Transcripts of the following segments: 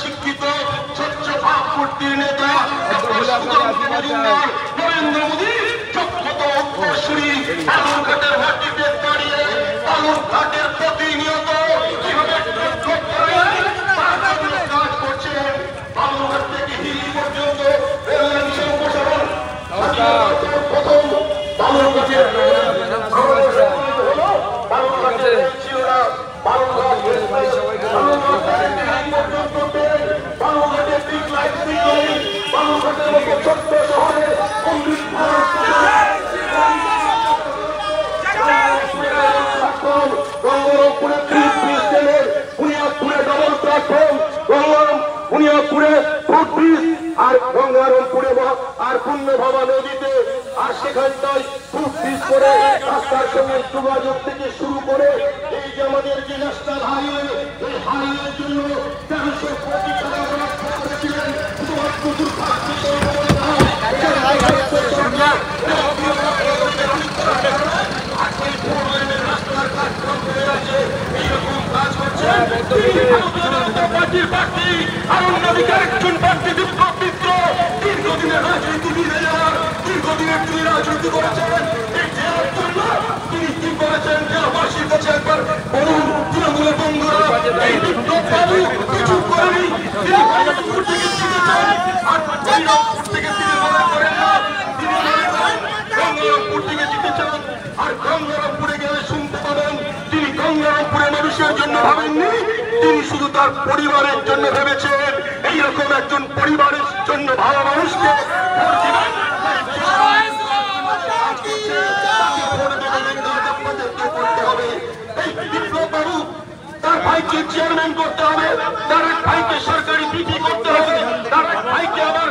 শিক্ষিত স্বচ্ছ ভাবমূর্তির নেতা নরেন্দ্র মোদী বালুরঘাটের মাটিতে দাঁড়িয়ে বালুরঘাটের প্রতিনিয়ত কিভাবে কাজ করছে বালুরঘাট থেকে হিলি পর্যন্ত রেললাইন সম্প্রসারণ প্রথম বালুরঘাটের ছিল না বালুরঘাটের মতো ছোট্ট শহরে বুনিয়াদপুরে ফুটব্রিজ আর গঙ্গারামপুরে আর পূর্ণভবা নদীতে আর সেখানটায় ফুটব্রিজ করে রাস্তার সঙ্গে যোগাযোগ থেকে শুরু করে এই যে আমাদের যে ন্যাশনাল হাইওয়ে এই হাইওয়ের জন্য 400 কোটি টাকা বরাদ্দ করেছিলেন দীর্ঘদিনের রাজনীতিবিদ দীর্ঘদিনের তিনি রাজনীতি করেছেন এই জেলার জন্য তিনি কি করেছেন জেলাবাসীর কাছে একবার বলুন তৃণমূলের বন্ধুরা এই বিপ্লব বাবু কিছু করেনি তিনি গঙ্গারামপুর থেকে জিতেছেন আর গঙ্গারামপুর থেকে তিনি মনে করেন না তিনি মনে করেন গঙ্গারামপুর থেকে জিতেছেন আর গঙ্গারামপুরে গেলে শুনতে পাবেন তিনি গঙ্গারামপুরের মানুষের জন্য ভাবেননি তিনি শুধু তার পরিবারের জন্য ভেবেছেন এইরকম একজন পরিবারের জন্য ভালো মানুষকে ভোট দিবেন করতে হবে এই বিপ্লব বাবু তার ভাইকে চেয়ারম্যান করতে হবে তার এক ভাইকে সরকারি পিটি করতে হবে তার এক ভাইকে আবার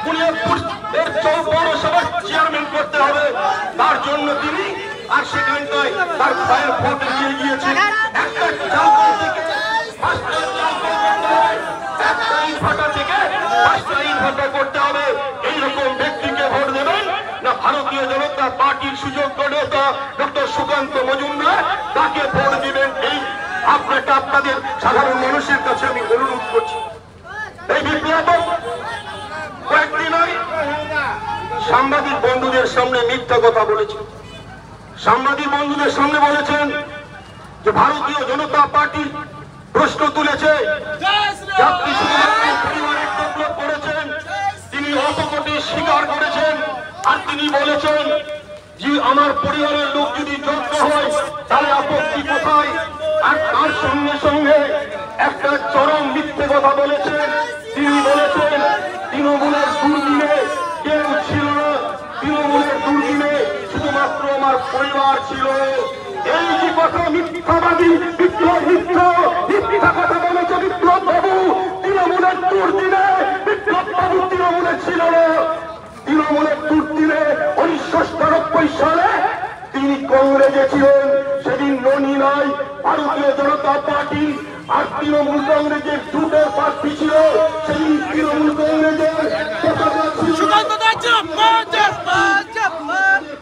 বুনিয়াদপুর এর পৌরসভার চেয়ারম্যান করতে হবে তার জন্য তিনি আর সেখানটায় তার ভাইয়ের ভোট দিয়ে গিয়েছেন একটা জালকা থেকে একটা ইট ভাটা থেকে 5টা ইট ভাটা করতে হবে এইরকম ব্যক্তিকে ভোট দেবেন না ভারতীয় জনতা পার্টির সুযোগ্য নেতা ডক্টর সুকান্ত মজুমদার তাকে ভোট দিবেন এই আপনাদের সাধারণ মানুষের কাছে আমি অনুরোধ করছি এই বিপ্লব কয়েকদিন আগে সাংবাদিক বন্ধুদের সামনে মিথ্যা কথা বলেছেন সাংবাদিক বন্ধুদের সামনে বলেছেন যে ভারতীয় জনতা পার্টি প্রশ্ন তুলেছে আপনি শুধুমাত্র পরিবারের ডেভেলপ করেছেন তিনি অপকটি স্বীকার করেছেন আর তিনি বলেছেন যে আমার পরিবারের লোক যদি যোগ্য হয় তাহলে আপত্তি কোথায় আর তার সঙ্গে সঙ্গে একটা চরম মিথ্যে কথা বলেছেন তিনি বলেছেন তৃণমূলের দুর্দিনে কেউ ছিল না তৃণমূলের দুর্দিনে শুধুমাত্র আমার পরিবার ছিল এই যে কথা মিথ্যাবাদী বিপ্লব মিথ্যা কথা বলেছে বিপ্লব বাবু তৃণমূলের দুর্দিনে বিপ্লব বাবু তৃণমূলের ছিল না তৃণমূলের দুর্দিনে 1997 সালে তিনি কংগ্রেসে ছিলেন সেদিন ননি নাই ভারতীয় জনতা পার্টি আর তৃণমূল কংগ্রেসের জোটের প্রার্থী ছিল সেদিন তৃণমূল কংগ্রেসের পতাকা ছিল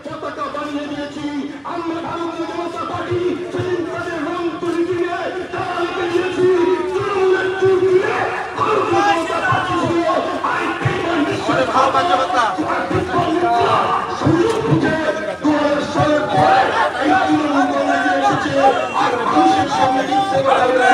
পতাকা বানিয়ে দিয়েছি আমরা ভারতীয় জনতা পার্টি সেদিন তাদের রং তুলি দিয়ে তাদেরকে দিয়েছি তৃণমূলের দুর্দিনে ভারতীয় জনতা পার্টি ছিল আর মানুষের সামনে দিতে পারবে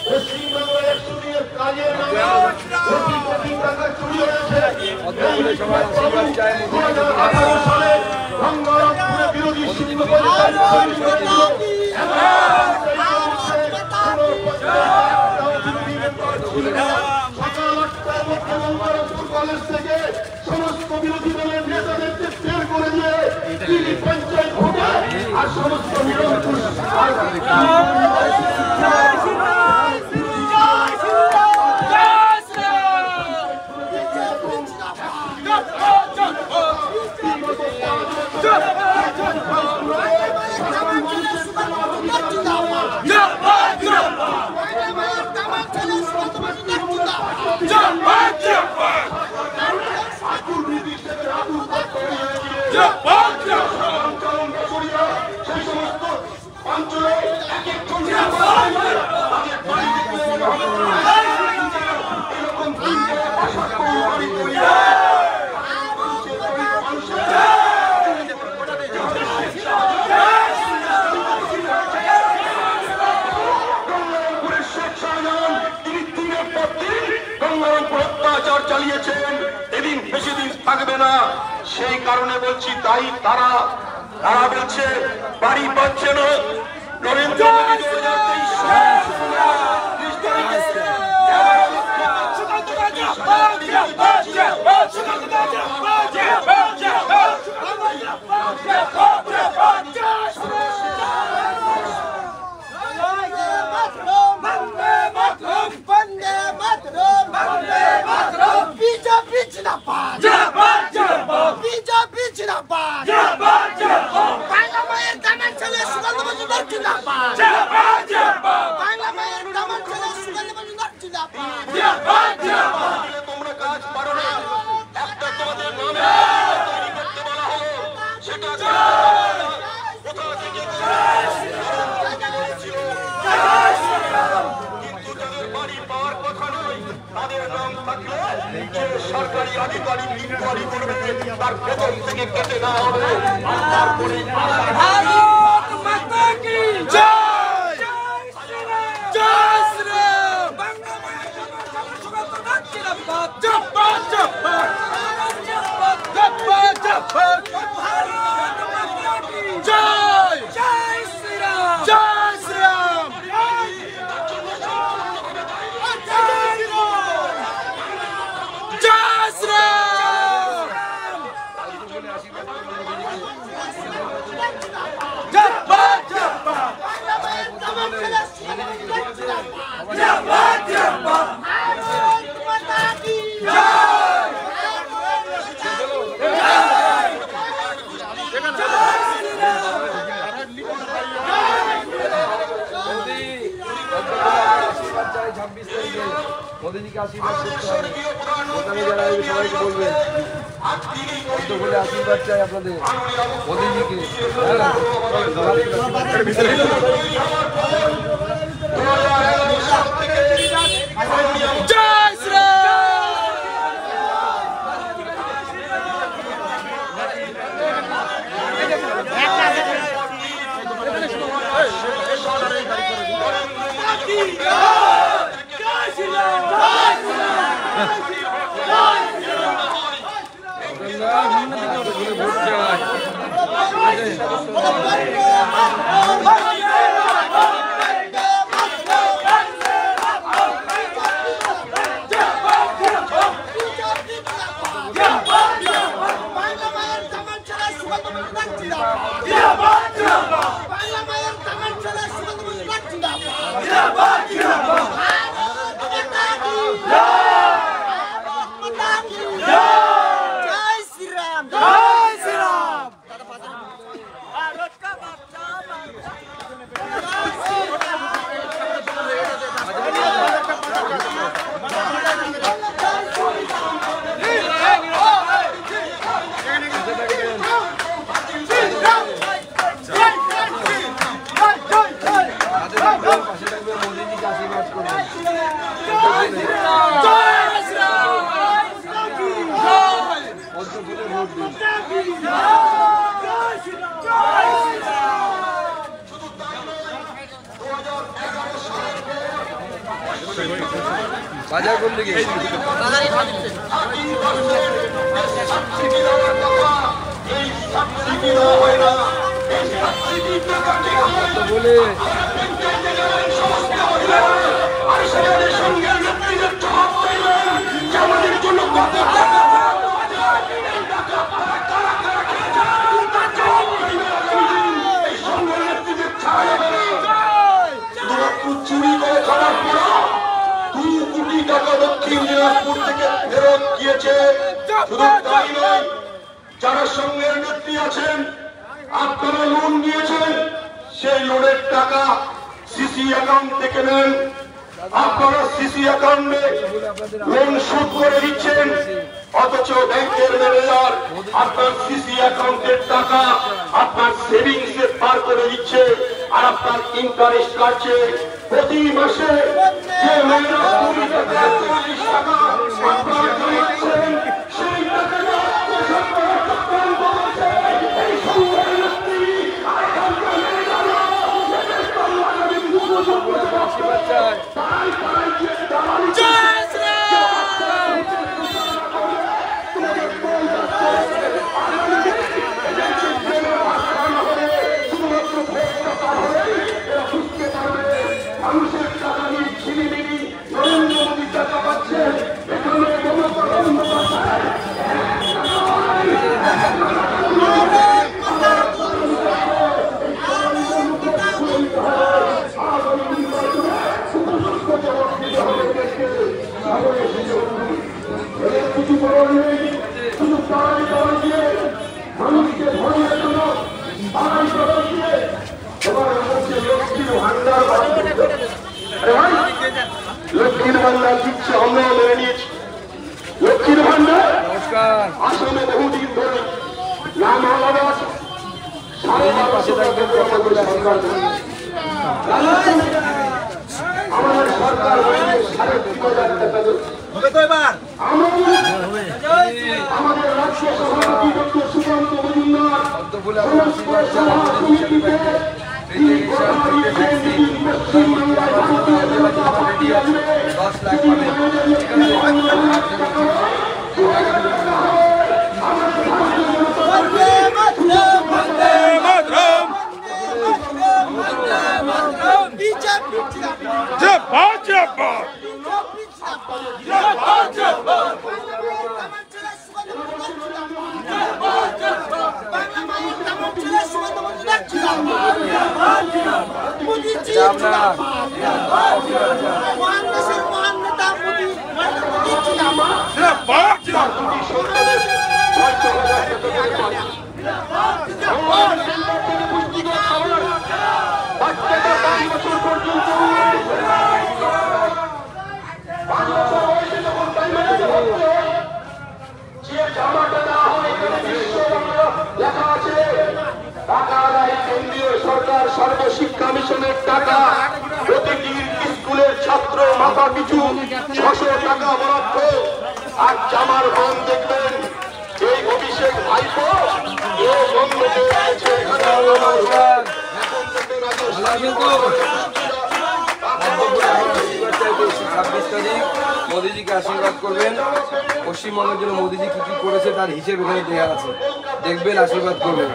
পশ্চিমবাংলায় 100 দিনের কাজের নামে কোটি কোটি টাকা চুরি হয়েছে। 2018 সালে গঙ্গারামপুরে বিরোধী সিংহবাদী সকাল 8টার মধ্যে গঙ্গারামপুর কলেজ থেকে সমস্ত বিরোধী দলের নেতাদেরকে বের করে দিয়ে তিনি পঞ্চায়েত ভোটে আর সমস্ত নিরঙ্কুশ অত্যাচার চালিয়েছেন। এদিন বেশি দিন থাকবে না, সেই কারণে বলছি। তাই তারা বলছে বাড়ি পাচ্ছে না। নরেন্দ্র মোদী 2023 তোমরা কাজ পারো না, একটা তোমাদের নামে তৈরি করতে বলা হলো, সেটা কোথা থেকে কিন্তু যাদের বাড়ি পাওয়ার কথা নয়, তাদের নাম থাকলে যে সরকারি আধিকারিক ইনকোয়ারি করবে, তার বেতন থেকে কেটে দেওয়া হবে। আর তারপরে মোদীজিকে আশীর্বাদ করতে হবে। ওখানে যারা সবাইকে বলবেন বলে আশীর্বাদ চাই আপনাদের মোদীজিকে। বাজার কোন দিকে? বলে চুরি করে খাবার পড়া 2 কোটি টাকা দক্ষিণ দিনাজপুর থেকে ফেরত গিয়েছে। শুধু তাই নয়, যারা সঙ্গের নেত্রী আছেন, আপনারা লোন নিয়েছেন, সেই লোনের টাকা সিসি অ্যাকাউন্ট থেকে নেন। আপনারা সিসি অ্যাকাউন্টে লোন শোধ করে দিচ্ছেন, অথচ ব্যাংকের ম্যানেজার আপনার সিসি অ্যাকাউন্টের টাকা আপনার সেভিংসে পার করে দিচ্ছে, আর আপনার ইন্টারেস্ট কাটছে। প্রতি মাসে যে মেয়েরা 20 টাকা 40 টাকা আপনারা জমাচ্ছেন, সেই টাকাটা মানুষের টাকা নিয়ে ছিনিমিনি নরেন্দ্র মোদী টাকা পাচ্ছেন। এখানে কিছু করার নেই, শুধু তারাই করা দিয়ে মানুষকে ধরিয়ে জন্য তারাই করা দিয়ে লক্ষ্মীর ভান্ডার দিচ্ছে, আমরাও মেনে নিয়েছি। লক্ষ্মীর ভান্ডার আসামে বহুদিন ধরে নাম আলাদা আছে। আমাদের সরকার 3,500 টাকা আমাদের রাজ্য সভাপতি ডক্টর সুকান্ত মজুমদার সর্বশিক্ষা মিশনের টাকা প্রতিটি স্কুলের ছাত্র মাথা পিছু 600 টাকা বরাদ্দ। আর জামার মান দেখবেন এই অভিষেক ভাইপো বন্ধ হয়েছে। মোদীজিকে আশীর্বাদ করবেন। পশ্চিমবঙ্গের জন্য মোদীজি কি কি করেছে তার হিসেব এখানে দেওয়া আছে, দেখবেন, আশীর্বাদ করবেন।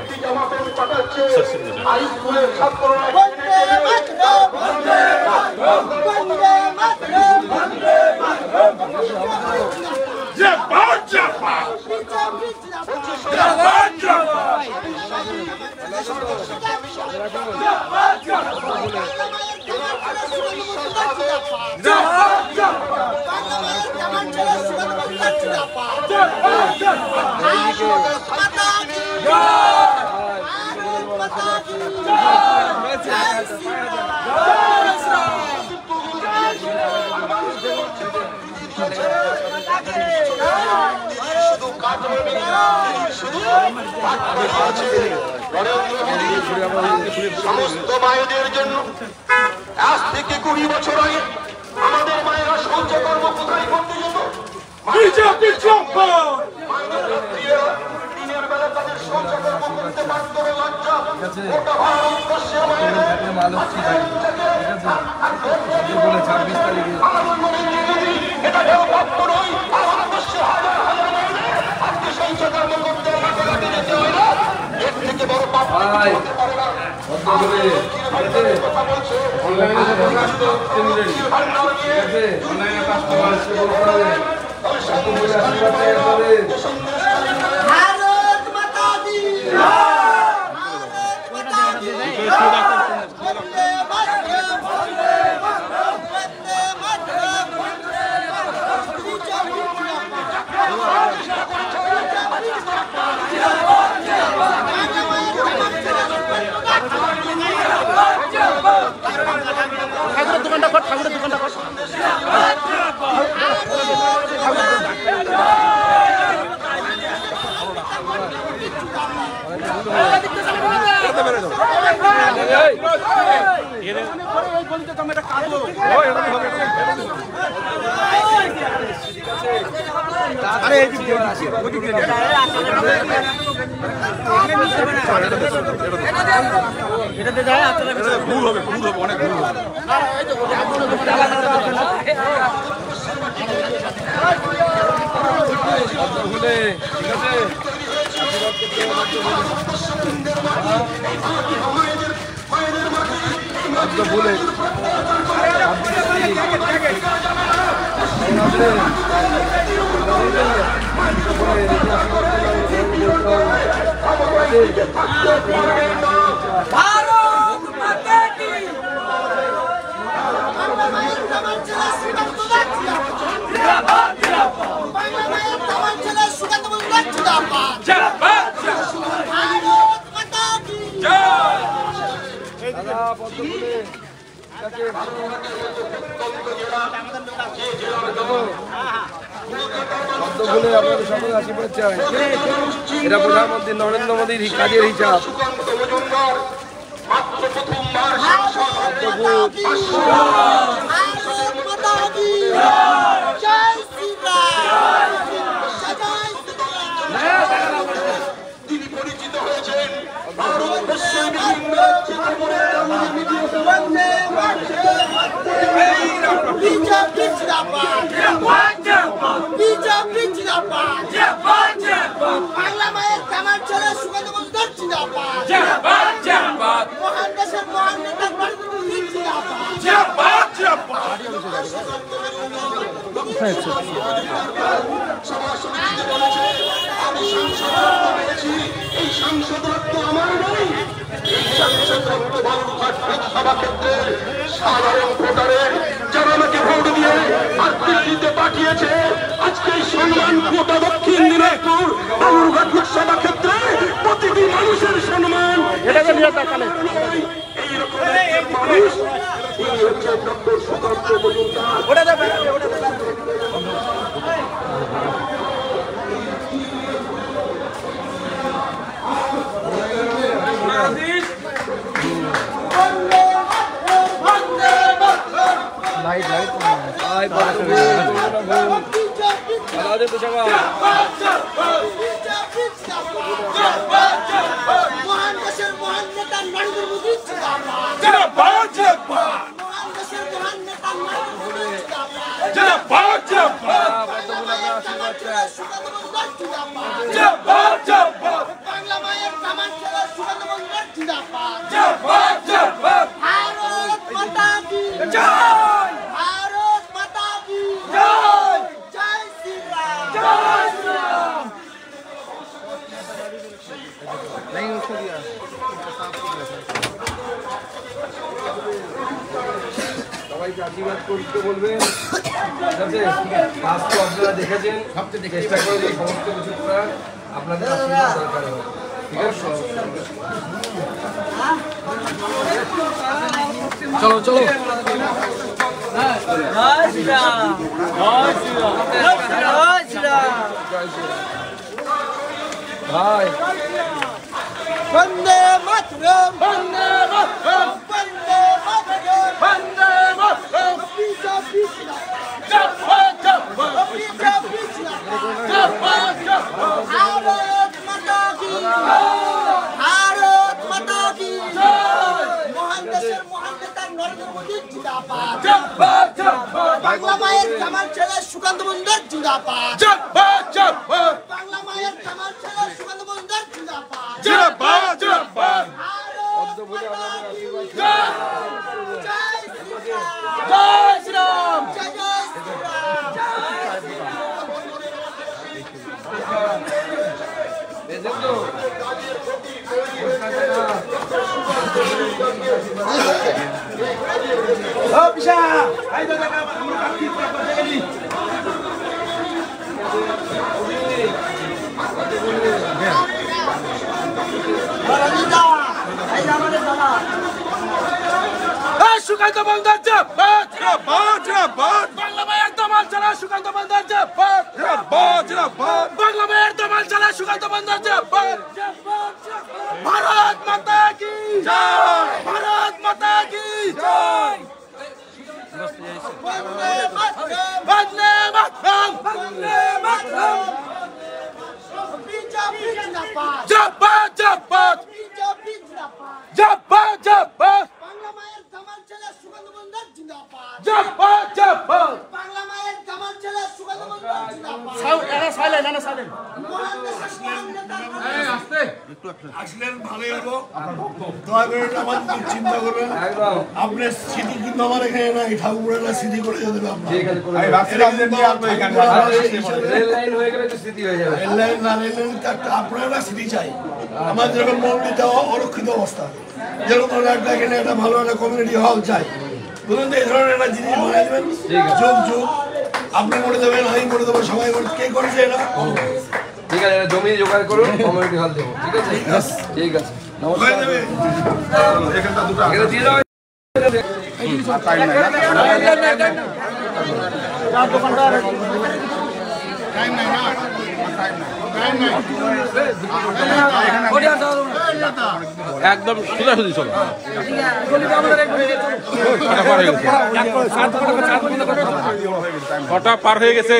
সমস্ত মায়েদের জন্য আজ থেকে 20 বছর আগে আমাদের মায়েরা শৌচকর্ম কোথায় করতে যেত? দিনের বেলা তাদের শৌচকর্ম করতে পারত না, লজ্জা। ওটা ভারতবর্ষে মায়েরা 26 তারিখে এটাতে যায় ভুল হবে অনেক ভুল হবে ভুলে भारत माता की আপনাদের সকলে আশীর্বাদ চাই এটা প্রধানমন্ত্রী নরেন্দ্র মোদীর কাজের হিসাব তিনি পরিচিত হয়েছেন বাংলা মায়ের কামার ছেলে সুগন্ধ মজুমদার জিন্দাবাদ মহান দেশের মহান নেতা আমি সাংসদ পেয়েছি এই সাংসদ রত্ন আমার নয় এই সাংসদ রত্ন বালুরঘাট লোকসভা ক্ষেত্রের সাধারণ ভোটারের যারা আমাকে ভোট দিয়ে আর দিল্লিতে পাঠিয়েছে আজকে এই সম্মান গোটা দক্ষিণ দিনাজপুর বালুরঘাট লোকসভা ক্ষেত্রে প্রতিটি মানুষের সম্মান এইরকম মানুষ তিনি হচ্ছেন ডক্টর সুকান্ত মজুমদার। মহান দেশের মহান নেতা নরেন্দ্র মোদী জিন্দাবাদ মহান দেশের মহান নেতা নরেন্দ্র মোদী জিন্দাবাদ বাংলা মায়ের কামান ছেলে সুগন্ধ মজুমদার জিন্দাবাদ ভারত মাতা কি জয় ভারত মাতা কি জয় জয় শ্রী রাম জয় শ্রী রাম সবাইকে আশীর্বাদ করতে বলবেন কাজ তো আপনারা দেখেছেন চেষ্টা করে এই সমস্ত কিছু করার আপনাদের আশীর্বাদ দরকার হবে ঠিক আছে চলো চলো ভাই বন্দে মাতরম বন্দে মাতরম বন্দে মাতরম বন্দে মাতরম বিজেপি জিন্দাবাদ বিজেপি জিন্দাবাদ ভারত মাতা কি ভারত মাতা কি মহান দেশের মহান নেতা নরেন্দ্র মোদী জিন্দাবাদ জিন্দাবাদ জিন্দাবাদ বাংলা মায়ের কামাল ছেলে সুকান্ত মজুমদার জিন্দাবাদ জিন্দাবাদ জিন্দাবাদ বাংলা মায়ের কামাল ছেলে সুকান্ত মজুমদার জিন্দাবাদ জিন্দাবাদ জিন্দাবাদ জয় শ্রীরাম জয় শ্রীরাম জয় জয় সুকান্ত মজুমদার জিন্দাবাদ জিন্দাবাদ জিন্দাবাদ বাংলা মায়ের দামাল চালা সুকান্ত মজুমদার জিন্দাবাদ জিন্দাবাদ জিন্দাবাদ বাংলা মায়ের দামাল চালা সুকান্ত মজুমদার জিন্দাবাদ ভারত মাতা কি জয় ভারত মাতা কি জয় বন্দে মাতরম বন্দে মাতরম বন্দে মাতরম বিজেপি জিন্দাবাদ জিন্দাবাদ জিন্দাবাদ বিজেপি জিন্দাবাদ জিন্দাবাদ জিন্দাবাদ বাংলা মায়ের কামাল ছেলে সুকান্ত মজুমদার জিন্দাবাদ জিন্দাবাদ জিন্দাবাদ বাংলা মায়ের কামাল ছেলে সুকান্ত মজুমদার জিন্দাবাদ মহান দেশের মহান নেতা আসলেন ভালোই হলো দয়া করে আমার চিন্তা করবেন আপনি স্মৃতি কিন্তু আমার এখানে না এই ঠাকুরের স্মৃতি করে যেতে হবে আপনারা স্মৃতি চাই আমার যেরকম মন্দিরটা অরক্ষিত অবস্থা যেরকম একটা এখানে একটা ভালো একটা কমিউনিটি হল চাই বলুন তো এই ধরনের একটা জিনিস বানিয়ে দেবেন যুগ যুগ আপনি করে দেবেন আমি করে দেবো সবাই কে করেছে এটা ঠিক আছে জমি জোগাড় করুন কমিউনিটি হল দেবো ঠিক আছে ঠিক আছে নমস্কার এখানে দিয়ে দাও একদম সোজাসুজি চলো কটা পার হয়ে গেছে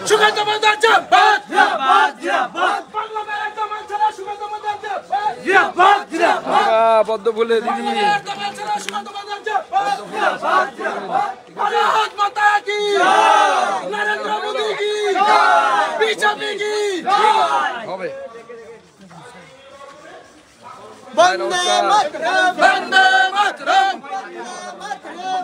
সুকান্ত মজুমদার জিন্দাবাদ জিন্দাবাদ জিন্দাবাদ বাংলা মায়ের দামাল চালা সুকান্ত মজুমদার জিন্দাবাদ জিন্দাবাদ পদ্ম ফুলে দিদি দামাল চালা সুকান্ত মজুমদার জিন্দাবাদ জিন্দাবাদ ভারত মাতা কি নরেন্দ্র মোদি কি বিজেপি কি হবে বন্দে মাতরম বন্দে মাতরম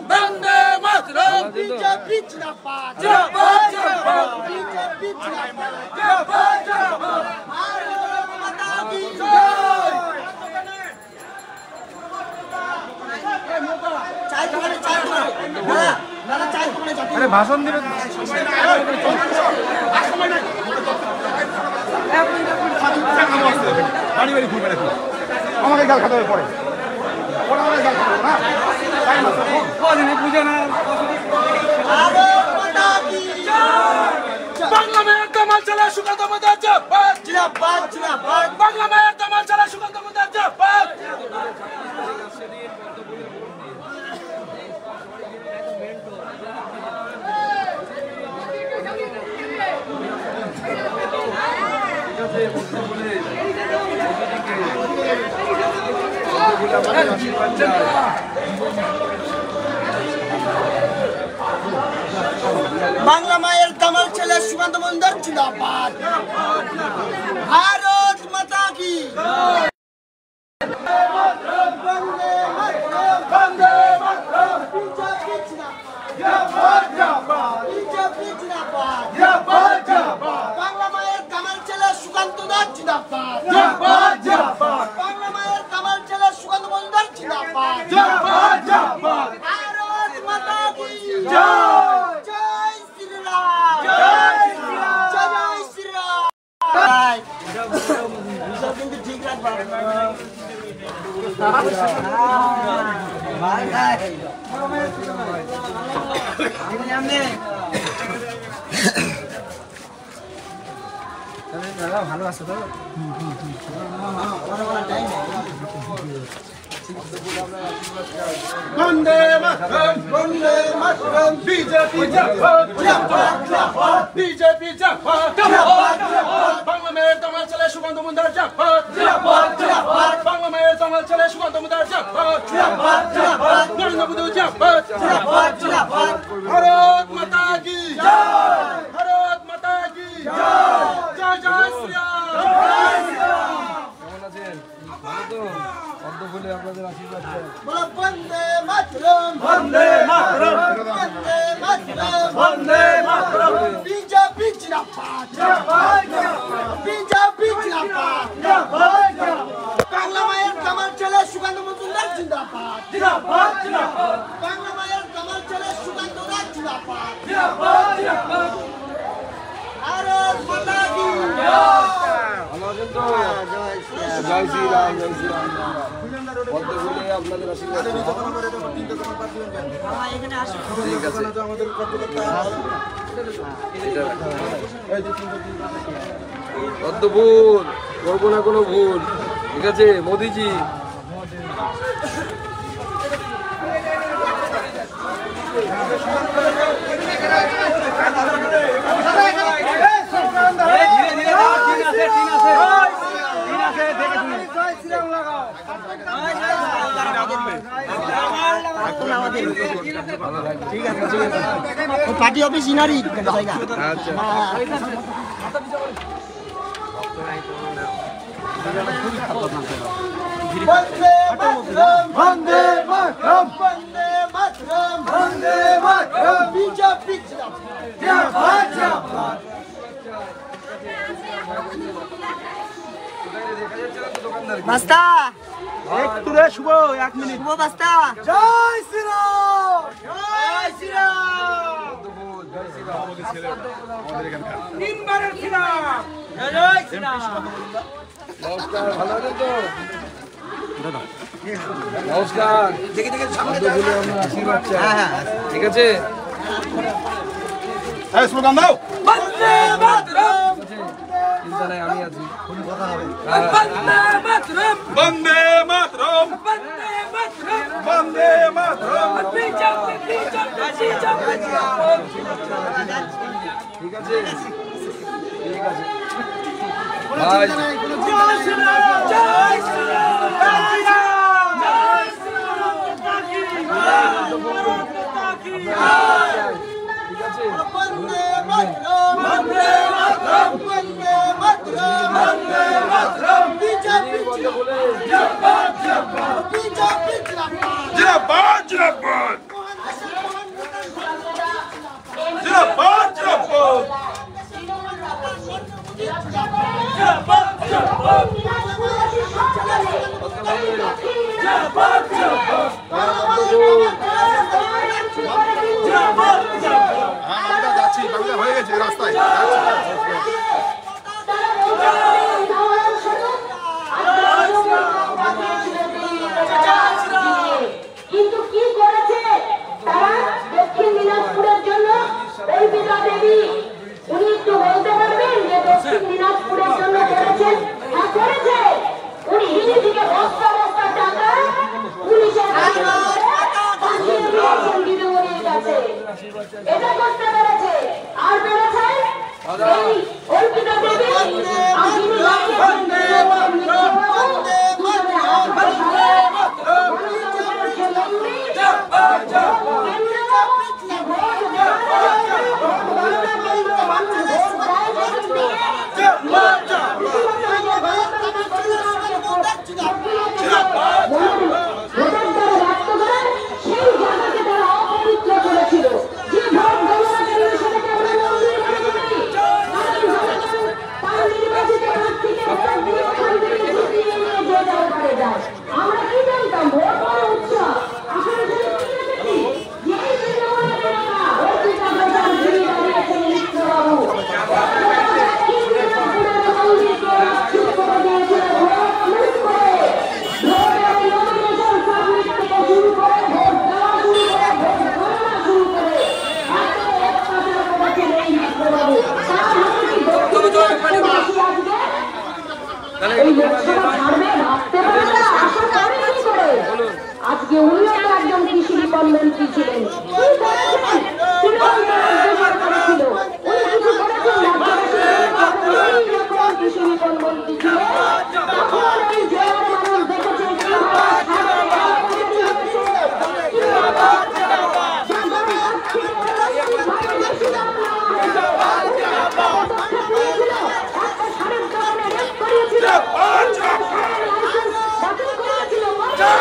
বন্দে মাতরম বিজেপি জিন্দাবাদ জিন্দাবাদ জিন্দাবাদ বিজেপি জিন্দাবাদ জিন্দাবাদ জিন্দাবাদ ভারত মাতা কি জয় চাই দোকানে দাদা চাই দোকানে যাতে আরে ভাষণ দিবেন বাড়ি বাড়ি ঘুরবে নাকি আমাকে গাল খাতে হবে পরে আমাকে গাল খাতে হবে না বুঝে না ভারত মাতা কি বাংলা মায়ের দামাল চালা সুকান্ত মজুমদার জিন্দাবাদ জিন্দাবাদ জিন্দাবাদ বাংলা মায়ের দামাল চালা সুকান্ত মজুমদার জিন্দাবাদ বাংলা মায়ের দামাল ছেলে সুকান্ত মজুমদার জিন্দাবাদ ভারত মাতা কি বন্দে মাতরম বন্দে মাতরম বিজেপি জিন্দাবাদ জিন্দাবাদ জিন্দাবাদ বিজেপি জিন্দাবাদ জিন্দাবাদ জিন্দাবাদ বাংলা মায়ের কামাল ছেলে সুকান্ত দাস জিন্দাবাদ জিন্দাবাদ জিন্দাবাদ বাংলা মায়ের কামাল ছেলে সুকান্ত মজুমদার জিন্দাবাদ জিন্দাবাদ জিন্দাবাদ ভারত মাতা কি জয় জয় শ্রীরাম জয় শ্রীরাম জয় শ্রীরাম ভাই হিসাব কিন্তু ঠিক রাখবা ভাই ভাই ভালো আছে তো বন্দে মাতরম বিজেপি জিন্দাবাদ জিন্দাবাদ বিজেপি জিন্দাবাদ বাংলা মায়ের দামাল চালা সুকান্ত মজুমদার জিন্দাবাদ বাংলা মায়ের দামাল চালা সুকান্ত মজুমদার জিন্দাবাদ নরেন্দ্র মোদি জিন্দাবাদ বলে আপনাদের আশীর্বাদ চাই। বলো বন্দে মাতরম, বন্দে মাতরম, বন্দে মাতরম, বন্দে মাতরম, বিজেপি জিন্দাবাদ, বিজেপি জিন্দাবাদ, বাংলা মায়ের কামাল ছেলে সুকান্ত মজুমদার জিন্দাবাদ, জিন্দাবাদ জিন্দাবাদ, বাংলা মায়ের কামাল ছেলে সুকান্ত দাস জিন্দাবাদ, জিন্দাবাদ জিন্দাবাদ, ভারত মাতা কি ভালো আছেন তো? জয় শ্রীরাম, জয় শ্রীরাম। বলতে বলে আপনাদের আশীর্বাদ চাই। ঠিক আছে। অত ভুল করবো না কোনো ভুল, ঠিক আছে মোদিজি। পার্টি অফিস ইনারি জায়গা। আচ্ছা বন্দে মাতরম, বন্দে মাতরম, বন্দে মাতরম, বন্দে মাতরম, বিজেপি জিন্দাবাদ, জিন্দাবাদ। বাস্তা একটু রে শুভ 1 মিনিট। শুভ বাস্তা। জয় শ্রীরাম, জয় শ্রীরাম। তিনবারের ছিলাম। নমস্কার, ভালো আছেন তো? নমস্কার। বলতে বলে আপনার আশীর্বাদ চাই। ঠিক আছে। স্লোগান দাও। বন্দে মাতরম, চিন্তা নাই, আমি আছি। বন্দে মাতরম, বন্দে মাতরম, বন্দে মাতরম, বন্দে মাতরম, বিজেপি বিজেপি বিজেপি। ঠিক আছে, ঠিক আছে ভাই। জয় শ্রীরাম, জয় শ্রীরাম, জয় শ্রীরাম, জয় শ্রীরাম, ঠিক আছে। বন্দে মাতরম, বন্দে মাতরম, বন্দে মাতরম, বন্দে মাতরম, বিজেপি জিন্দাবাদ, জিন্দাবাদ, বিজেপি জিন্দাবাদ, জিন্দাবাদ জিন্দাবাদ, জিন্দাবাদ জিন্দাবাদ, জিন্দাবাদ জিন্দাবাদ, জিন্দাবাদ জিন্দাবাদ, আমরা যাচ্ছি, বাংলা হয়ে গেছে রাস্তায় কিন্তু কি করেছে তারা দক্ষিণ দিনাজপুরের জন্য অর্পিতা দেবী? উনি একটু বলতে পারবেন যে দক্ষিণ দিনাজপুরের জন্য করেছেন? হ্যাঁ করেছে। উনি হিলি থেকে বস্তা বস্তা টাকা পুলিশের কাছে দিদিমণির কাছে এটা করতে পেরেছে। আর পেরেছে এই অর্পিতা দেবী। আমরা কি জানতাম ভোট করা উৎসব আসলে আজকে উনিও তো একজন কৃষি বিপণন মন্ত্রী ছিলেন। কৃষি বিপণন মন্ত্রী ছিলেন তখন এই জেলার মানুষ দেখেছে জয়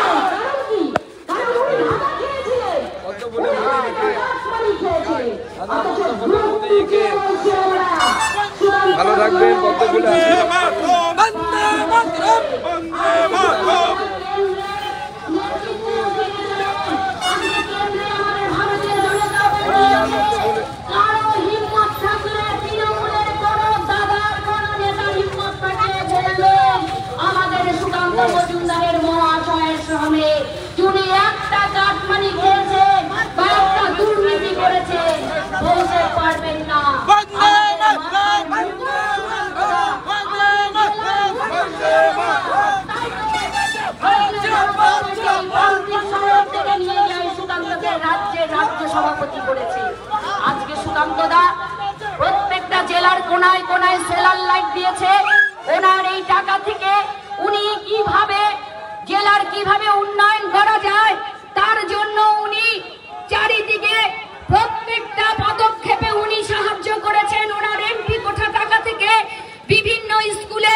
আমাদের সুকান্ত মজুমদারের মহাশয়ের সামনে যিনি একটা কাটমানি খেয়েছে বা একটা দুর্নীতি করেছে বলতে পারবেন না। রাজ্য সভাপতি করেছে। আজকে সুকান্ত দা প্রত্যেকটা জেলার কোনায় কোনায় সেলার লাইট দিয়েছে। ওনার এই টাকা থেকে উনি কিভাবে জেলার কিভাবে উন্নয়ন করা যায় তার জন্য উনি চারিদিকে প্রত্যেকটা পদক্ষেপে উনি সাহায্য করেছেন। ওনার এমপি কোঠা টাকা থেকে বিভিন্ন স্কুলে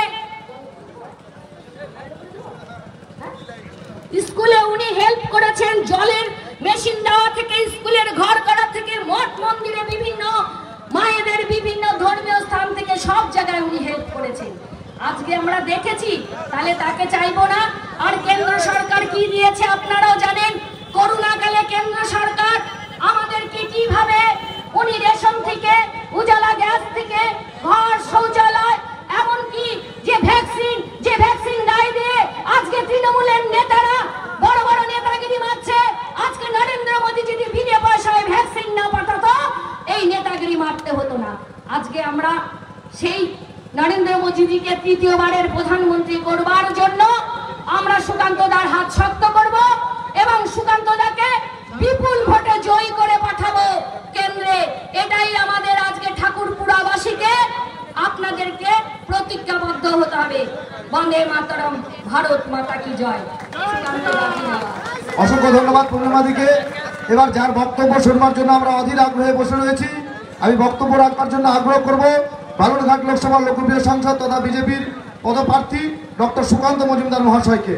উনি হেল্প করেছেন। জলের মেশিন দেওয়া থেকে স্কুলের ঘর করা থেকে মঠ মন্দিরে বিভিন্ন মায়েদের বিভিন্ন ধর্মীয় স্থান থেকে সব জায়গায় উনি হেল্প করেছেন। আজকে আমরা দেখেছি, তাহলে তাকে চাইবো না। আর কেন্দ্র সরকার কি দিয়েছে আপনারাও জানেন। করোনাকালে কেন্দ্র সরকার আমাদেরকে কিভাবে উনি রেশন থেকে, উজালা গ্যাস থেকে, ঘর, শৌচালয়, এমনকি যে ভ্যাকসিন গায়ে দিয়ে আজকে তৃণমূলের নেতারা বড় বড় নেতাগিরি মারছে। আজকে নরেন্দ্র মোদী যদি বিনা পয়সায় ভ্যাকসিন না পাঠাতো এই নেতাগিরি মারতে হতো না। আজকে আমরা সেই নরেন্দ্র মোদীজিকে তৃতীয়বারের প্রধানমন্ত্রী করবার জন্য আমরা সুকান্ত দার হাত শক্ত করব এবং সুকান্ত দাকে বিপুল ভোটে জয়ী করে পাঠাবো কেন্দ্রে। এটাই আমাদের আজকে ঠাকুরপুরাবাসীকে আপনাদেরকে প্রতিজ্ঞাবদ্ধ হতে হবে। বন্দে মাতরম, ভারত মাতা কি জয়। অসংখ্য ধন্যবাদ পূর্ণিমাদিকে। এবার যার বক্তব্য শুনবার জন্য আমরা অধীর আগ্রহে বসে রয়েছি, আমি বক্তব্য রাখবার জন্য আগ্রহ করব বালুরঘাট লোকসভার লোকপ্রিয় সাংসদ তথা বিজেপির পদপ্রার্থী ডক্টর সুকান্ত মজুমদার মহাশয়কে।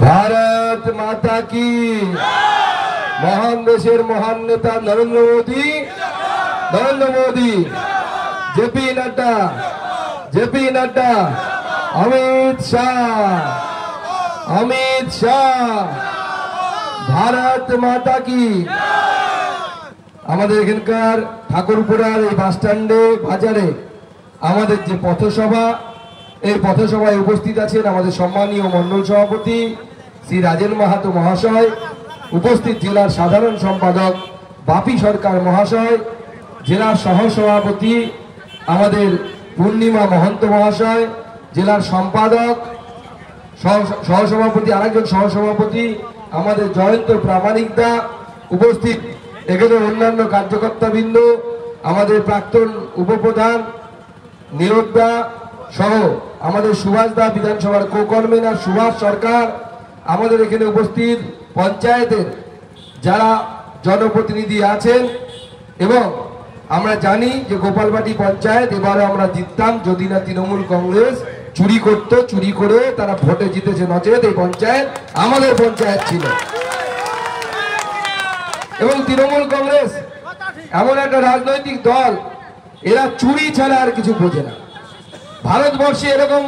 भारत माता की महान देशेर महान नेता नरेंद्र मोदी जेपी नड्डा अमित शाह भारत माता की। আমাদের এখানকার ঠাকুরপুরার এই বাস স্ট্যান্ডে বাজারে আমাদের যে পথসভা, এই পথসভায় উপস্থিত আছেন আমাদের সম্মানীয় মণ্ডল সভাপতি শ্রী রাজেন মাহাতো মহাশয়, উপস্থিত জেলার সাধারণ সম্পাদক বাপি সরকার মহাশয়, জেলার সহসভাপতি আমাদের পূর্ণিমা মহন্ত মহাশয়, জেলার সম্পাদক সহসভাপতি আরেকজন সহসভাপতি আমাদের জয়ন্ত প্রামাণিক দা, উপস্থিত এখানে অন্যান্য কার্যকর্তাবৃন্দ, আমাদের প্রাক্তন উপপ্রধান নীরব দা সহ আমাদের সুভাষ দা, বিধানসভার কো-কনভেনার সুভাষ সরকার, আমাদের এখানে উপস্থিত পঞ্চায়েতের যারা জনপ্রতিনিধি আছেন। এবং আমরা জানি যে গোপালবাটি পঞ্চায়েত এবারে আমরা জিততাম যদি না তৃণমূল কংগ্রেস চুরি করতো, চুরি করে তারা ভোটে জিতেছে, নচেত এই পঞ্চায়েত আমাদের পঞ্চায়েত ছিল। এবং তৃণমূল কংগ্রেস এমন একটা রাজনৈতিক দল, এরা চুরি ছাড়া আর কিছু বোঝে না। ভারতবর্ষে এরকম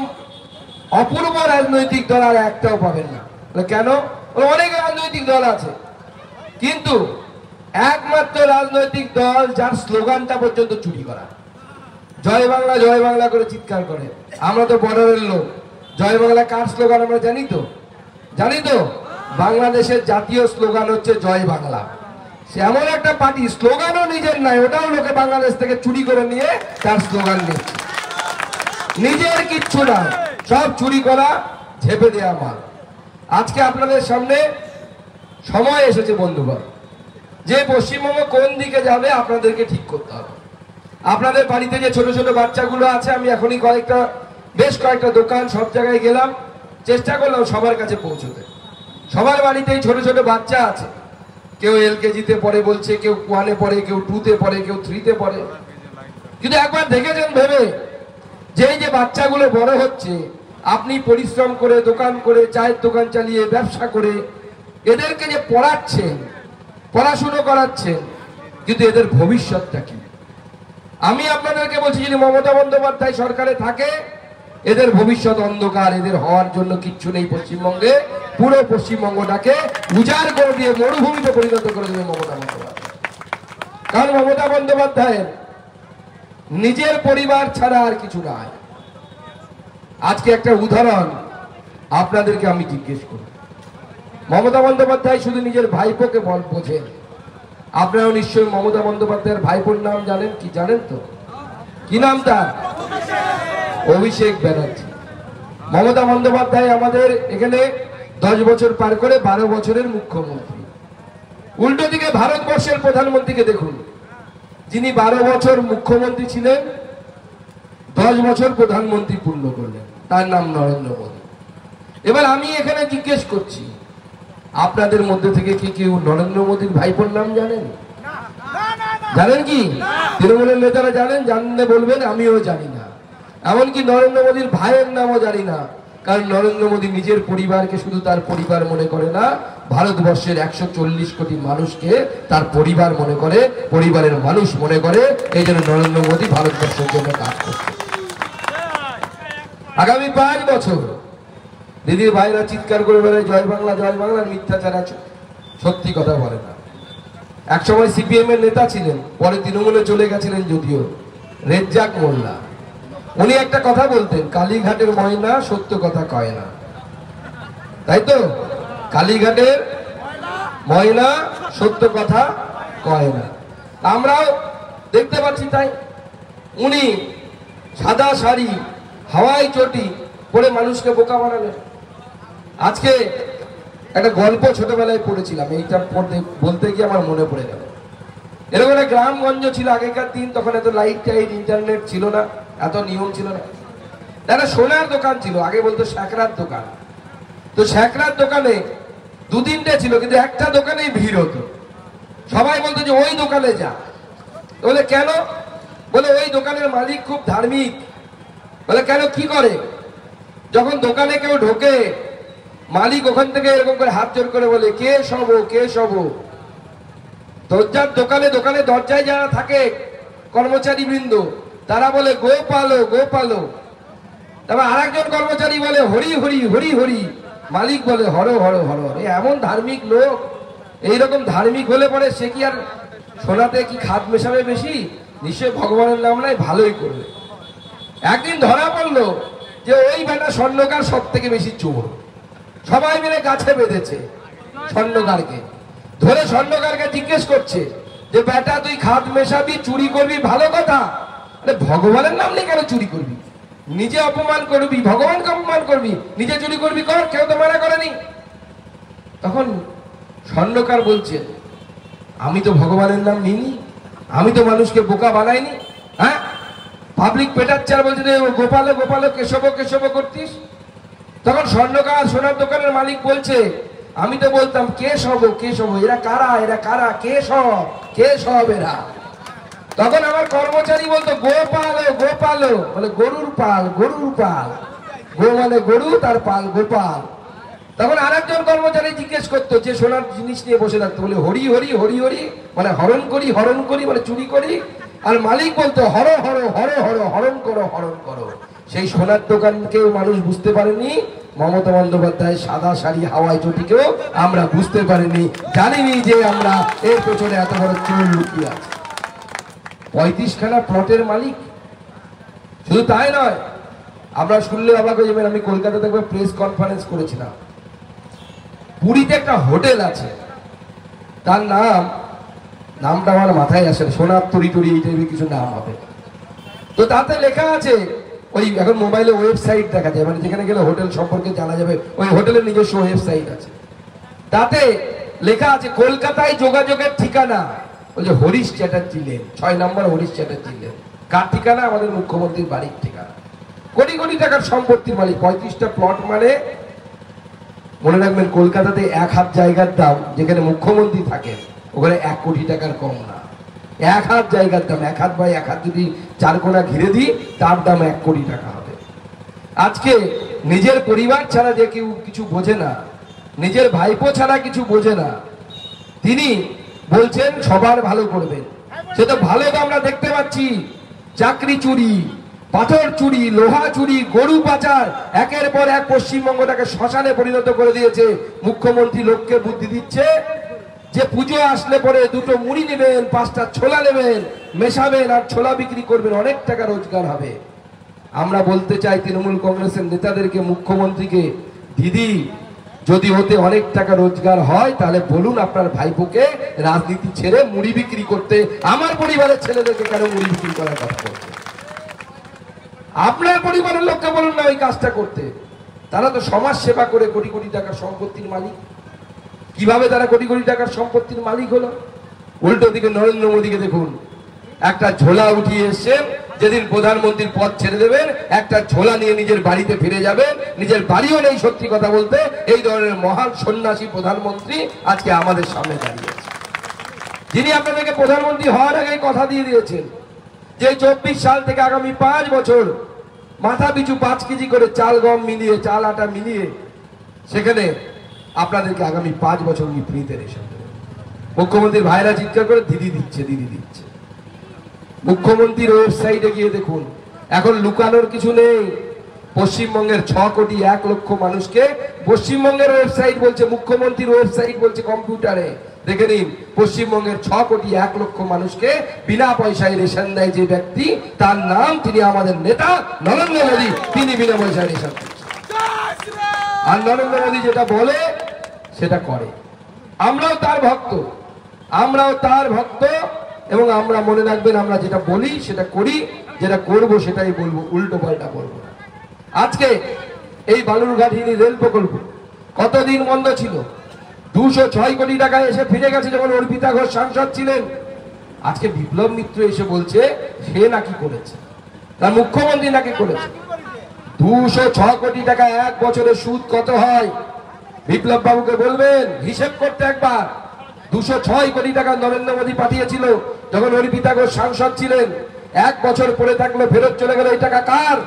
অপূর্ব রাজনৈতিক দল আর একটাও পাবেন না। কেন? অনেক রাজনৈতিক দল আছে, কিন্তু একমাত্র রাজনৈতিক দল যার স্লোগানটা পর্যন্ত চুরি করা। জয় বাংলা করে চিৎকার করে। আমরা তো বর্ডারের লোক, জয় বাংলা কার স্লোগান আমরা জানি তো বাংলাদেশের জাতীয় স্লোগান হচ্ছে জয় বাংলা। সে এমন একটা পার্টি, স্লোগানও নিজের নাই, ওটাও লোকে বাংলাদেশ থেকে চুরি করে নিয়ে তার স্লোগান নিচ্ছে। নিজের কিচ্ছু না, সব চুরি করা, ঝেপে দেওয়া মাল। আজকে আপনাদের সামনে সময় এসেছে বন্ধুগণ, যে পশ্চিমবঙ্গ কোন দিকে যাবে আপনাদেরকে ঠিক করতে হবে। আপনাদের বাড়িতে যে ছোট ছোট বাচ্চাগুলো আছে, আমি এখনই বেশ কয়েকটা দোকান সব জায়গায় গেলাম, চেষ্টা করলাম সবার কাছে পৌঁছতে। সবার বাড়িতেই ছোট ছোট বাচ্চা আছে, কেউ LKG-তে পড়ে বলছে, কেউ 1-এ পড়ে, কেউ 2-তে পড়ে, কেউ 3-তে পড়ে। কিন্তু একবার দেখেছেন ভেবে যে এই যে বাচ্চাগুলো বড় হচ্ছে, আপনি পরিশ্রম করে দোকান করে চায়ের দোকান চালিয়ে ব্যবসা করে এদেরকে যে পড়াচ্ছেন, পড়াশুনো করাচ্ছেন, কিন্তু এদের ভবিষ্যৎটা কি? আমি আপনাদেরকে বলছি, যদি মমতা বন্দ্যোপাধ্যায় সরকারে থাকে এদের ভবিষ্যৎ অন্ধকার, এদের হওয়ার জন্য কিচ্ছু নেই পশ্চিমবঙ্গে। পুরো পশ্চিমবঙ্গটাকে উজাড় করে দিয়ে মরুভূমিতে পরিণত করে দেবে মমতা বন্দ্যোপাধ্যায়। কারণ মমতা বন্দ্যোপাধ্যায়ের নিজের পরিবার ছাড়া আর কিছু নাই। আজকে একটা উদাহরণ আপনাদেরকে আমি জিজ্ঞেস করি, মমতা বন্দ্যোপাধ্যায় শুধু নিজের ভাইপোকে বোঝেন। আপনারাও নিশ্চয়ই মমতা বন্দ্যোপাধ্যায়ের ভাইপোর নাম জানেন, কি জানেন তো? কি নাম তার? অভিষেক ব্যানার্জি। মমতা বন্দ্যোপাধ্যায় আমাদের এখানে 10 বছর পার করে 12 বছরের মুখ্যমন্ত্রী। উল্টো দিকে ভারতবর্ষের প্রধানমন্ত্রীকে দেখুন, যিনি 12 বছর মুখ্যমন্ত্রী ছিলেন, 10 বছর প্রধানমন্ত্রী পূর্ণ করলেন, তার নাম নরেন্দ্র মোদী। এবার আমি এখানে জিজ্ঞেস করছি, আপনাদের মধ্যে থেকে কি কেউ নরেন্দ্র মোদীর ভাইপোর নাম জানেন? জানেন কি? তৃণমূলের নেতারা জানেন? জানলে বলবেন, আমিও জানি না। এমনকি নরেন্দ্র মোদীর ভাইয়ের নামও জানি না। কারণ নরেন্দ্র মোদী নিজের পরিবারকে শুধু তার পরিবার মনে করে না, ভারতবর্ষের 140 কোটি মানুষকে তার পরিবার মনে করে, পরিবারের মানুষ মনে করে। এই জন্য নরেন্দ্র মোদী ভারতবর্ষের জন্য কাজ করছে। আগামী 5 বছর দিদির ভাইরা চিৎকার করে বেড়ায় জয় বাংলা জয় বাংলার মিথ্যাচার, সত্যি কথা বলে না। একসময় সিপিএম এর নেতা ছিলেন, পরে তৃণমূলে চলে গেছিলেন যদিও, রেজ্জাক মোল্লা। উনি একটা কথা বলতেন, কালীঘাটের ময়না সত্য কথা কয় না। তাই তো? কালীঘাটের ময়না সত্য কথা কয় না। আমরাও দেখতে পাচ্ছি তাই। উনি সাদা শাড়ি হাওয়াই চটি পরে মানুষকে বোকা বানালেন। আজকে একটা গল্প ছোটবেলায় পড়েছিলাম, এইটা পড়তে বলতে গিয়ে আমার মনে পড়ে গেল। এরকম একটা গ্রামগঞ্জ ছিল আগেকার দিন, তখন এত লাইট টাইট ইন্টারনেট ছিল না, এত নিয়ম ছিল না। একটা সোনার দোকান ছিল, আগে বলতো স্যাকরার দোকান। তো স্যাকরার দোকানে 2-3টে ছিল, কিন্তু একটা দোকানেই ভিড় হতো। সবাই বলতো যে ওই দোকানে যা। বলে কেন? বলে ওই দোকানের মালিক খুব ধার্মিক। বলে কেন, কি করে? যখন দোকানে কেউ ঢোকে, মালিক ওখান থেকে এরকম করে হাত জোর করে বলে, কে সব, কে সব। দরজার দোকানে দোকানে দরজায় যারা থাকে কর্মচারী বৃন্দ, তারা বলে গোপালো গোপালো। তারপর আরেকজন কর্মচারী বলে হরি হরি হরি হরি। মালিক বলে হর হর হর। এমন ধার্মিক লোক। এইরকম ধার্মিক হলে পরে সে কি আর সোনাতে কি খাদ মেশাবে বেশি? নিশ্চয় ভগবানের নাম নাই, ভালোই করবে। একদিন ধরা পড়লো যে ওই বেটা স্বর্ণকার সব থেকে বেশি চোর। সবাই মিলে গাছে বেঁধেছে স্বর্ণকারকে। ধরে স্বর্ণকারকে জিজ্ঞেস করছে যে বেটা তুই খাদ মেশাবি, চুরি করবি, ভালো কথা, ভগবানের নাম নিয়ে কেন চুরি করবি? নিজে অপমান করবি, ভগবানকে অপমান করবি, নিজে চুরি করবি, কর, কেউ তো মানা করেনি। তখন স্বর্ণকার বলছে, আমি তো ভগবানের নাম নিইনি, আমি তো মানুষকে বোকা বানাইনি। হ্যাঁ, পাবলিক পেটাচ্ছে আর বলছে গোপালো গোপালো কেশব কেশব করতিস। তখন স্বর্ণকার সোনার দোকানের মালিক বলছে, আমি তো বলতাম কে সব কে সব, এরা কারা, এরা কারা, কে সব কে সব এরা। তখন আমার কর্মচারী বলতো গোপালো গোপালো, বলে গরুর পাল গরুর পাল, গো মানে গরু, তার পাল গোপাল। তখন আরেকজন কর্মচারী জিজ্ঞেস করতো, যে সোনার জিনিস নিয়ে বসে থাকতো, বলে হরি হরি হরি হরি, মানে হরণ করি হরণ করি, মানে চুরি করি। আর মালিক বলতো হর হর হর হর, হরণ করো হরণ করো। সেই সোনার দোকানকেও মানুষ বুঝতে পারেনি, মমতা বন্দ্যোপাধ্যায় সাদা শাড়ি হাওয়াই চটিকেও আমরা বুঝতে পারিনি, জানিনি যে আমরা এর পেছনে এত বড় চোর লুকিয়ে আছে। 35খানা প্লটের মালিক। শুধু তাই নয়, আমরা শুনলে অবাক হয়ে যাবেন, আমি কলকাতাতে একবার প্রেস কনফারেন্স করেছিলাম। পুরীতে একটা হোটেল আছে, তার নামটা আমার মাথায় আসে, সোনার তরি টরি এই টাইপের কিছু নাম হবে। তো তাতে লেখা আছে, ওই এখন মোবাইলে ওয়েবসাইট দেখা যায়, মানে যেখানে গেলে হোটেল সম্পর্কে জানা যাবে, ওই হোটেলের নিজস্ব ওয়েবসাইট আছে। তাতে লেখা আছে কলকাতায় যোগাযোগের ঠিকানা, বলছে হরিশ চ্যাটার্জি লেন, 6 নম্বর হরিশ চ্যাটার্জি লেন। কার ঠিকানা? আমাদের মুখ্যমন্ত্রীর বাড়ির ঠিকানা। কোটি কোটি টাকার সম্পত্তির মালিক। 35টা প্লট, মানে মনে রাখবেন কলকাতাতে 1 হাত জায়গার দাম, যেখানে মুখ্যমন্ত্রী থাকেন ওখানে 1 কোটি টাকার কম না। 1 হাত জায়গার দাম, 1 হাত বাই 1 হাত যদি 4 কোণা ঘিরে দিই, তার দাম 1 কোটি টাকা হবে। আজকে নিজের পরিবার ছাড়া যে কেউ কিছু বোঝে না, নিজের ভাইপো ছাড়া কিছু বোঝে না, তিনি বলছেন সবার ভালো করবেন। সে তো ভালো তো আমরা দেখতে পাচ্ছি, চাকরি চুরি, পাথর চুরি, লোহা চুরি, গরু পাচার, একের পর এক পশ্চিমবঙ্গটাকে শ্মশানে পরিণত করে দিয়েছে। মুখ্যমন্ত্রী লোককে বুদ্ধি দিচ্ছে যে পুজো আসলে পরে দুটো মুড়ি নেবেন, 5টা ছোলা নেবেন, মেশাবেন আর ছোলা বিক্রি করবেন, অনেক টাকা রোজগার হবে। আমরা বলতে চাই তৃণমূল কংগ্রেসের নেতাদেরকে, মুখ্যমন্ত্রীকে, দিদি যদি ওতে অনেক টাকা রোজগার হয় তাহলে বলুন আপনার ভাইপোকে রাজনীতি ছেড়ে মুড়ি বিক্রি করতে। আমার পরিবারের ছেলেদেরকে কেন মুড়ি বিক্রি করার কাজ করতে? আপনার পরিবারের লোককে বলুন না ওই কাজটা করতে। তারা তো সমাজ সেবা করে কোটি কোটি টাকার সম্পত্তির মালিক। কিভাবে তারা কোটি কোটি টাকার সম্পত্তির মালিক হলো? উল্টো দিকে নরেন্দ্র মোদীকে দেখুন, একটা ঝোলা উঠিয়ে এসছেন, যেদিন প্রধানমন্ত্রীর পদ ছেড়ে দেবেন একটা ঝোলা নিয়ে নিজের বাড়িতে ফিরে যাবেন। নিজের বাড়িও নেই সত্যি কথা বলতে। এই ধরনের মহান সন্ন্যাসী প্রধানমন্ত্রী আজকে আমাদের সামনে দাঁড়িয়েছে, যিনি আপনাদেরকে প্রধানমন্ত্রী হওয়ার আগে কথা দিয়ে দিয়েছেন যে 24 সাল থেকে আগামী 5 বছর মাথা পিছু 5 কেজি করে চাল গম মিলিয়ে, চাল আটা মিলিয়ে সেখানে আপনাদেরকে আগামী 5 বছর উনি ফ্রিতে রেশন দেবেন। মুখ্যমন্ত্রীর ভাইরা চিৎকার করে দিদি দিচ্ছে, দিদি দিচ্ছে। মুখ্যমন্ত্রীর ওয়েবসাইটে গিয়ে দেখুন, এখন লুকানোর কিছু নেই। পশ্চিমবঙ্গের 6 কোটি 1 লক্ষ মানুষকে পশ্চিমবঙ্গের ওয়েবসাইট বলছে, মুখ্যমন্ত্রীর ওয়েবসাইট বলছে কম্পিউটারে। দেখে নিন, পশ্চিমবঙ্গের 6 কোটি 1 লক্ষ মানুষকে বিনা পয়সায় রেশন দেয় যে ব্যক্তি, তার নাম, তিনি আমাদের নেতা নরেন্দ্র মোদী। তিনি বিনা পয়সায় রেশন দিচ্ছেন, আর নরেন্দ্র মোদী যেটা বলে সেটা করে। আমরাও তার ভক্ত, আমরাও তার ভক্ত, এবং আমরা মনে রাখবেন আমরা যেটা বলি সেটা করি, যেটা করব সেটাই বলবো, উল্টো পাল্টা বলবো না। আজকে এই বালুরঘাট হিলি রেল প্রকল্প কতদিন বন্ধ ছিল? 206 কোটি টাকা এসে ফিরে গেছে যখন অর্পিতা ঘোষ সাংসদ ছিলেন। আজকে বিপ্লব মিত্র এসে বলছে সে নাকি করেছে, তার মুখ্যমন্ত্রী নাকি করেছে। 206 কোটি টাকা 1 বছরের সুদ কত হয়? বিপ্লব বাবুকে বলবেন হিসেব করতে একবার। 206 কোটি টাকা নরেন্দ্র মোদী পাঠিয়েছিল যখন অর্পিতা ঘোষ সাংসদ ছিলেন। 1 বছর পরে থাকলে ফেরত চলে গেল। এই টাকা কার?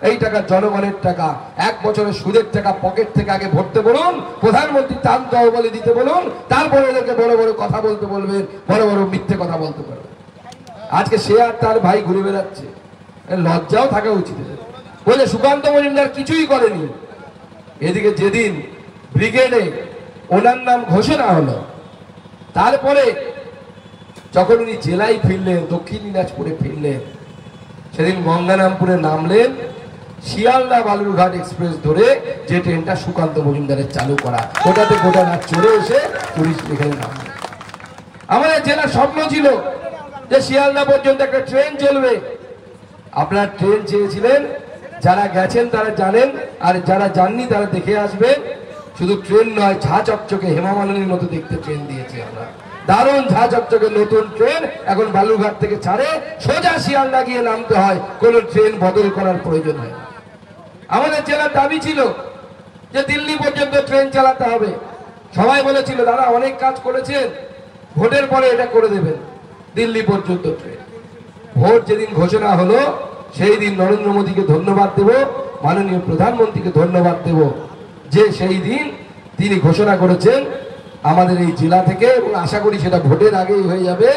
এই টাকা জনগণের টাকা। 1 বছরের সুদের টাকা পকেট থেকে আগে ভরতে বলুন, প্রধানমন্ত্রী ত্রাণ তহবিলে দিতে বলুন, তারপরে এদেরকে বড় বড় কথা বলতে বলবেন, বড় বড় মিথ্যে কথা বলতে পারবেন। আজকে সে আর তার ভাই ঘুরে বেড়াচ্ছে, লজ্জাও থাকা উচিত। বলে সুকান্ত মজুমদার কিছুই করেনি। এদিকে যেদিন ব্রিগেডে ওনার নাম ঘোষণা হলো, তারপরে যখন উনি জেলায় ফিরলেন, দক্ষিণ দিনাজপুরে ফিরলেন, সেদিন গঙ্গারামপুরে নামলেন, শিয়ালদা বালুরঘাট এক্সপ্রেস ধরে যে ট্রেনটা সুকান্ত মজুমদারের চালু করা, ওটাতে গোটা রাত চড়ে এসে টুরিস্ট এখানে নামলেন। আমাদের জেলার স্বপ্ন ছিল যে শিয়ালদা পর্যন্ত একটা ট্রেন চলবে। আপনারা ট্রেন চেয়েছিলেন, যারা গেছেন তারা জানেন, আর যারা যাননি তারা দেখে আসবেন। শুধু ট্রেন নয়, ঝা চকচকে হেমা মালিনীর মতো দেখতে ট্রেন দিয়েছি আমরা। দারুণ ঝা চকচকে নতুন ট্রেন এখন বালুরঘাট থেকে ছাড়ে, সোজা শিয়ালদা গিয়ে নামতে হয়, কোনো ট্রেন বদল করার প্রয়োজন হয় না। আমাদের জেলার দাবি ছিল যে দিল্লি পর্যন্ত ট্রেন চালাতে হবে। সবাই বলেছিল দাদা অনেক কাজ করেছেন, ভোটের পরে এটা করে দেবেন, দিল্লি পর্যন্ত ট্রেন। ভোট যেদিন ঘোষণা হলো সেই দিন নরেন্দ্র মোদীকে ধন্যবাদ দেব, মাননীয় প্রধানমন্ত্রীকে ধন্যবাদ দেব যে সেই দিন তিনি ঘোষণা করেছেন আমাদের এই জেলা থেকে, এবং আশা করি সেটা ভোটের আগেই হয়ে যাবে,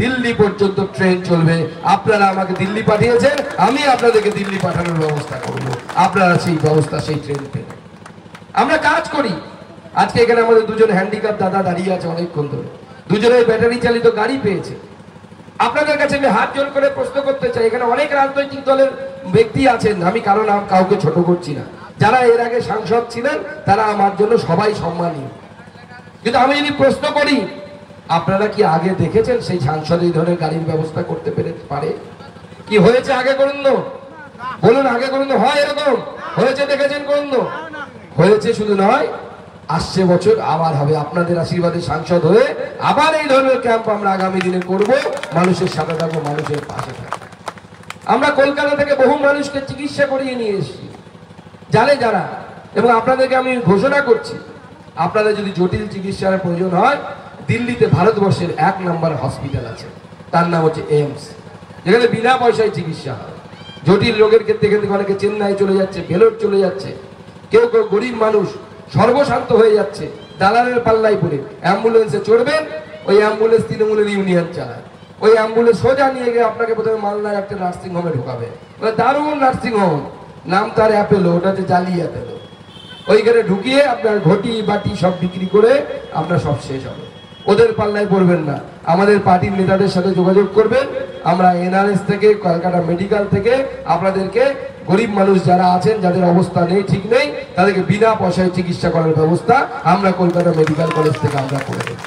দিল্লি পর্যন্ত ট্রেন চলবে। আপনারা আমাকে দিল্লি পাঠিয়েছেন, আমি আপনাদেরকে দিল্লি পাঠানোর ব্যবস্থা করব। আপনারা সেই ব্যবস্থা, সেই ট্রেন পেয়ে আমরা কাজ করি। আজকে এখানে আমাদের দুজন হ্যান্ডিক্যাপ দাদা দাঁড়িয়ে আছে অনেকক্ষণ ধরে, দুজনেই ব্যাটারি চালিত গাড়ি পেয়েছে। আপনাদের কাছে আমি হাত জোর করে প্রশ্ন করতে চাই, এখানে অনেক রাজনৈতিক দলের ব্যক্তি আছেন, আমি কারণ কাউকে ছোট করছি না, যারা এর আগে সাংসদ ছিলেন তারা আমার জন্য সবাই সম্মানীয়। কিন্তু আমি যদি প্রশ্ন করি, আপনারা কি আগে দেখেছেন সেই সাংসদ এই ধরনের গাড়ির ব্যবস্থা করতে পারে? কি হয়েছে আগে করুন না, বলুন আগে করুন না, হয় এরকম হয়েছে দেখেছেন করুন না? হয়েছে শুধু নয়, আসছে বছর আবার হবে। আপনাদের আশীর্বাদে সাংসদ হয়ে আবার এই ধরনের ক্যাম্প আমরা আগামী দিনে করব, মানুষের সাথে থাকবো, মানুষের পাশে থাকবো। আমরা কলকাতা থেকে বহু মানুষকে চিকিৎসা করিয়ে নিয়ে এসেছি, জানে যারা, এবং আপনাদেরকে আমি ঘোষণা করছি, আপনাদের যদি জটিল চিকিৎসার প্রয়োজন হয়, দিল্লিতে ভারতবর্ষের 1 নম্বর হসপিটাল আছে, তার নাম হচ্ছে এইমস, যেখানে বিনা পয়সায় চিকিৎসা হয়। জটিল রোগের ক্ষেত্রে এখান থেকে অনেকে চেন্নাই চলে যাচ্ছে, ভেলোর চলে যাচ্ছে, কেউ কেউ গরিব মানুষ সর্বশান্ত হয়ে যাচ্ছে, দালালের পাল্লাই পড়ে অ্যাম্বুলেন্সে চড়বেন, ওই অ্যাম্বুলেন্স তৃণমূলের ইউনিয়ন চালায়, ওই অ্যাম্বুলেন্স সোজা নিয়ে গিয়ে আপনাকে প্রথমে মালদায় একটা নার্সিং হোমে ঢোকাবে, দারুণ নার্সিং হোম, নাম তার অ্যাপেলো, ওটা হচ্ছে জালি অ্যাপেলো। ওইখানে ঢুকিয়ে আপনার ঘটি বাটি সব বিক্রি করে আপনার সব শেষ হবে। ওদের পাল্লায় পড়বেন না, আমাদের পার্টির নেতাদের সাথে যোগাযোগ করবেন। আমরা এনআরএস থেকে, কলকাতা মেডিকেল থেকে আপনাদেরকে গরিব মানুষ যারা আছেন, যাদের অবস্থা নেই, ঠিক নেই, তাদেরকে বিনা পয়সায় চিকিৎসা করার ব্যবস্থা আমরা কলকাতা মেডিকেল কলেজ থেকে আমরা করে দেব।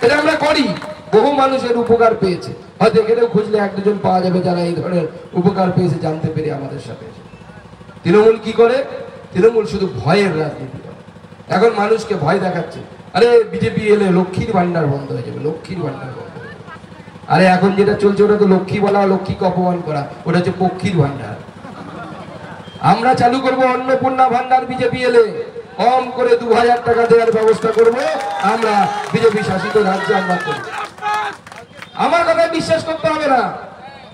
এটা আমরা করি, বহু মানুষের উপকার পেয়েছে, হয়তো এখানেও খুঁজলে এক দুজন পাওয়া যাবে যারা এই ধরনের উপকার পেয়েছে জানতে পেরে আমাদের সাথে। তৃণমূল কি করে? তৃণমূল শুধু ভয়ের রাজনীতি করে। এখন মানুষকে ভয় দেখাচ্ছে, আরে বিজেপি এলে লক্ষ্মীর ভান্ডার বন্ধ হয়ে যাবে, লক্ষ্মীর ভান্ডার বন্ধ হয়ে যাবে। আরে এখন যেটা চলছে ওটা তো লক্ষ্মী বলা, লক্ষ্মীকে অপমান করা, ওটা হচ্ছে পক্ষীর ভান্ডার। আমরা চালু করব অন্নপূর্ণা ভান্ডার, বিজেপি এলে কম করে 2000 টাকা দেওয়ার ব্যবস্থা করব আমরা, বিজেপি শাসিত রাজ্যে আমরা করব। আমার কথায় বিশ্বাস করতে হবে না,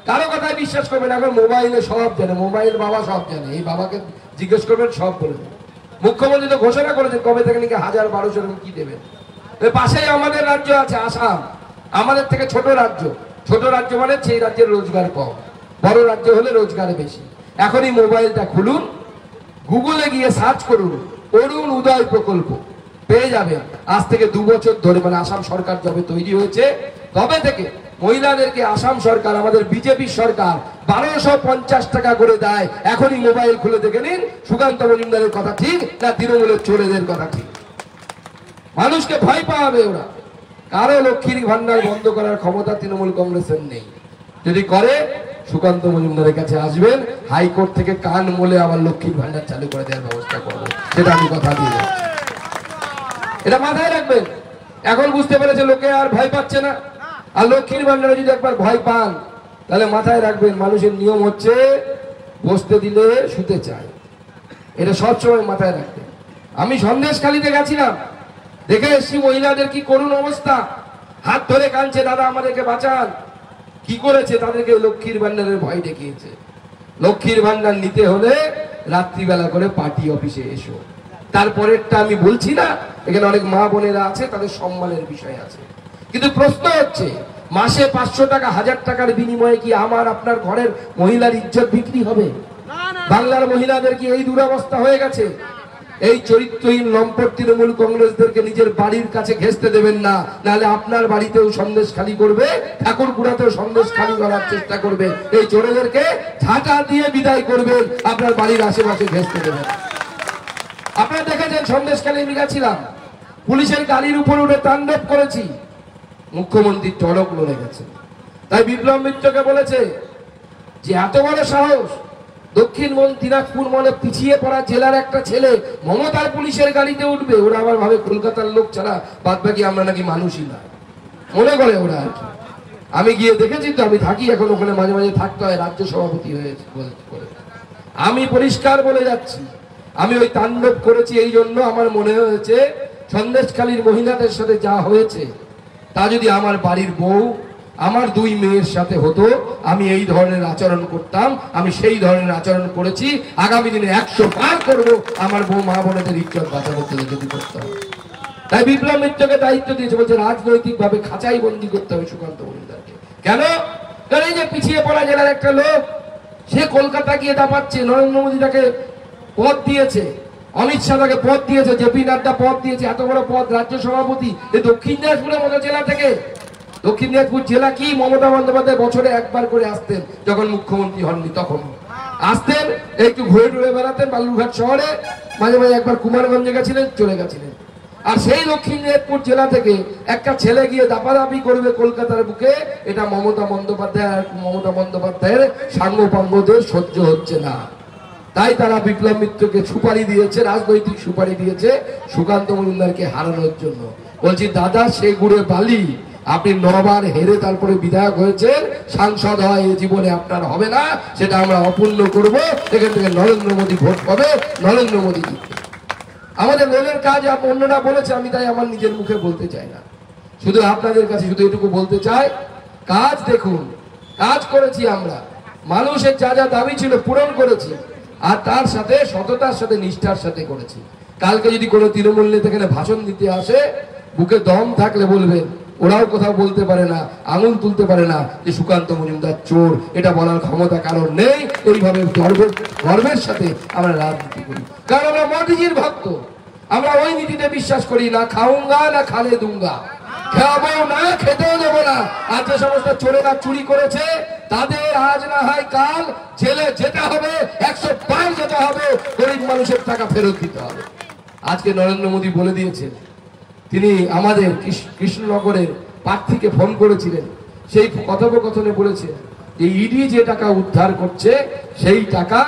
কারো কথায় বিশ্বাস করবেন। এখন মোবাইলে সব জানে, মোবাইল বাবা সব জানে, এই বাবাকে জিজ্ঞেস করবেন সব বলে দেবেন। মুখ্যমন্ত্রী তো ঘোষণা করেছেন কবে থেকে নাকি 1000-1200 কি দেবেন। পাশেই আমাদের রাজ্য আছে আসাম, আমাদের থেকে ছোট রাজ্য। ছোট রাজ্য মানে সেই রাজ্যের রোজগার কম, বড় রাজ্য হলে রোজগার বেশি। এখনই মোবাইলটা খুলুন, গুগলে গিয়ে সার্চ করুন অরুণ উদয় প্রকল্প, পেয়ে যাবেন। আজ থেকে 2 বছর ধরে, মানে আসাম সরকার যবে তৈরি হয়েছে তবে থেকে মহিলাদেরকে আসাম সরকার, আমাদের বিজেপি সরকার 1250 টাকা করে দেয়। এখনই মোবাইল খুলে দেখে নিন সুকান্ত মজুমদারের কথা ঠিক না তৃণমূলের চোরেদের কথা ঠিক। মানুষকে ভয় পাওয়াবে ওরা। কারো লক্ষ্মীর ভান্ডার বন্ধ করার ক্ষমতা তৃণমূল কংগ্রেসের নেই। যদি করে সুকান্ত মজুমদারের কাছে আসবেন, হাইকোর্ট থেকে কান মলে আবার লক্ষ্মীর ভান্ডার চালু করে দেওয়ার ব্যবস্থা করবো, সেটা আমি কথা দিয়ে যাচ্ছি। এটা মাথায় রাখবেন। এখন বুঝতে পেরেছে লোকে আর ভয় পাচ্ছে না। আর লক্ষ্মীর ভান্ডারে যদি একবার ভয় পান তাহলে মাথায় রাখবেন মানুষের নিয়ম হচ্ছে বসতে দিলে শুতে চায়, এটা সবসময় মাথায় রাখবেন। আমি সন্দেশখালীতে গেছিলাম, দেখে এসছি মহিলাদের কি করুণ অবস্থা, হাত ধরে কাঁদছে, দাদা আমাদেরকে বাঁচান। কি করেছে? তাদেরকে লক্ষ্মীর ভান্ডারের ভয় দেখিয়েছে। লক্ষ্মীর ভান্ডার নিতে হলে রাত্রিবেলা করে পার্টি অফিসে এসো। তারপরেরটা আমি বলছি না, এখানে অনেক মা বোনেরা আছে, তাদের সম্মানের বিষয় আছে। কিন্তু প্রশ্ন হচ্ছে মাসে 500 টাকা 1000 টাকার বিনিময়ে কি আমার আপনার ঘরের মহিলার ইজ্জত বিক্রি হবে? বাংলার মহিলাদের কি এই দুরবস্থা হয়ে গেছে? এই চরিত্রহীন লম্পট তৃণমূল কংগ্রেসদেরকে নিজের বাড়ির কাছে ঘেঁষতে দেবেন না, নাহলে আপনার বাড়িতেও সন্দেশ খালি করবে, ঠাকুরপুরাতেও সন্দেশ খালি করার চেষ্টা করবে। এই চোরেদেরকে ঝাঁটা দিয়ে বিদায় করবেন, আপনার বাড়ির আশেপাশে ঘেঁষতে দেবেন। আপনারা দেখেছেন সন্দেশখালী আমি গেছিলাম, পুলিশের গাড়ির উপর উঠে তাণ্ডব করেছি, মুখ্যমন্ত্রী টনক লড়ে গেছে। তাই বিপ্লব মিত্রকে বলেছে যে এত বড় সাহস, দক্ষিণ দিনাজপুর মনে পিছিয়ে পড়া জেলার একটা ছেলে মমতার পুলিশের গাড়িতে উঠবে। ওরা আবার ভাবে কলকাতার লোক ছাড়া বাদ বাকি আমরা নাকি মানুষই না, মনে করে ওরা আর কি। আমি গিয়ে দেখেছি তো, আমি থাকি এখন ওখানে, মাঝে মাঝে থাকতে হয়, রাজ্য সভাপতি হয়েছে বলে। আমি পরিষ্কার বলে যাচ্ছি, আমি ওই তাণ্ডব করেছি এই জন্য আমার মনে হয়েছে সন্দেশখালীর মহিলাদের সাথে যা হয়েছে তা যদি আমার বাড়ির বউ, আমার 2 মেয়ের সাথে হতো, আমি এই ধরনের আচরণ করতাম। আমি সেই ধরনের আচরণ করেছি, আগামী দিনে 100 পার করবো আমার বউ মা বোনেদের ইজ্জত বাঁচানোর জন্য যদি করতে হবে। তাই বিপ্লব মিত্রকে দায়িত্ব দিয়েছে, বলছে রাজনৈতিক ভাবে খাঁচাই বন্দি করতে হবে সুকান্ত মজুমদারকে। কেন? কারণ এই যে পিছিয়ে পড়া জেলার একটা লোক, সে কলকাতা গিয়ে দাপাচ্ছে, নরেন্দ্র মোদী তাকে পদ দিয়েছে, অমিত শাহ তাকে পদ দিয়েছে, জেপি নাড্ডা পদ দিয়েছে, এত বড় পদ, রাজ্য সভাপতি। এই দক্ষিণ দিনাজপুরের মতো জেলা থেকে, দক্ষিণ দিনাজপুর জেলা কি মমতা বন্দ্যোপাধ্যায় বছরে একবার করে আসতেন, যখন মুখ্যমন্ত্রী হননি তখন আসতেন, একটু ঘুরে টুরে বেড়াতেন বালুরঘাট শহরে, মাঝে মাঝে একবার কুমারগঞ্জে গেছিলেন, চলে গেছিলেন। আর সেই দক্ষিণ দিনাজপুর জেলা থেকে একটা ছেলে গিয়ে দাপাদাপি করবে কলকাতার বুকে, এটা মমতা বন্দ্যোপাধ্যায়ের সাঙ্গপাঙ্গদের সহ্য হচ্ছে না। তাই তারা বিপ্লব মিত্রকে সুপারি দিয়েছে, রাজনৈতিক সুপারি দিয়েছে সুকান্ত মজুমদারকে হারানোর জন্য। বলছি দাদা, সে গুড়ে বালি, আপনি 9 বার হেরে তারপরে বিধায়ক হয়েছেন, সাংসদ হয় এই জীবনে আপনার হবে না, সেটা আমরা অপূর্ণ করব। এখান থেকে নরেন্দ্র মোদী ভোট পাবে, নরেন্দ্র মোদী জিতবে। আমাদের রেলের কাজ অন্যরা বলেছে, আমি তাই আমার নিজের মুখে বলতে চাই না, শুধু আপনাদের কাছে শুধু এটুকু বলতে চাই, কাজ দেখুন, কাজ করেছি আমরা, মানুষের যা যা দাবি ছিল পূরণ করেছি। আর তার সাথে সততার সাথে নিষ্ঠার সাথে করেছি। কালকে যদি কোনো তৃণমূল নেতা এখানে ভাষণ দিতে আসে, বুকে দম থাকলে বলবেন, ওরাও কোথাও বলতে পারে না, আঙুল তুলতে পারে না যে সুকান্ত মজুমদার চোর, এটা বলার ক্ষমতা কারণ নেই। ওইভাবে গর্বের সাথে আমরা রাজনীতি করি, কারণ আমরা মোদিজির ভক্ত। আমরা ওই নীতিতে বিশ্বাস করি, না খাউঙ্গা না খালে দুঙ্গা, খাবো না খেতেও দেবো না। আর যে সমস্ত চোরেরা চুরি করেছে তাদের আজ না হয় কাল জেলে যেতে হবে, 100 বার যেতে হবে, গরিব মানুষের টাকা ফেরত দিতে হবে। আজকে নরেন্দ্র মোদী বলে দিয়েছেন, তিনি আমাদের কৃষ্ণনগরের প্রার্থীকে ফোন করেছিলেন, সেই কথোপকথনে বলেছেন যে ইডি যে টাকা উদ্ধার করছে সেই টাকা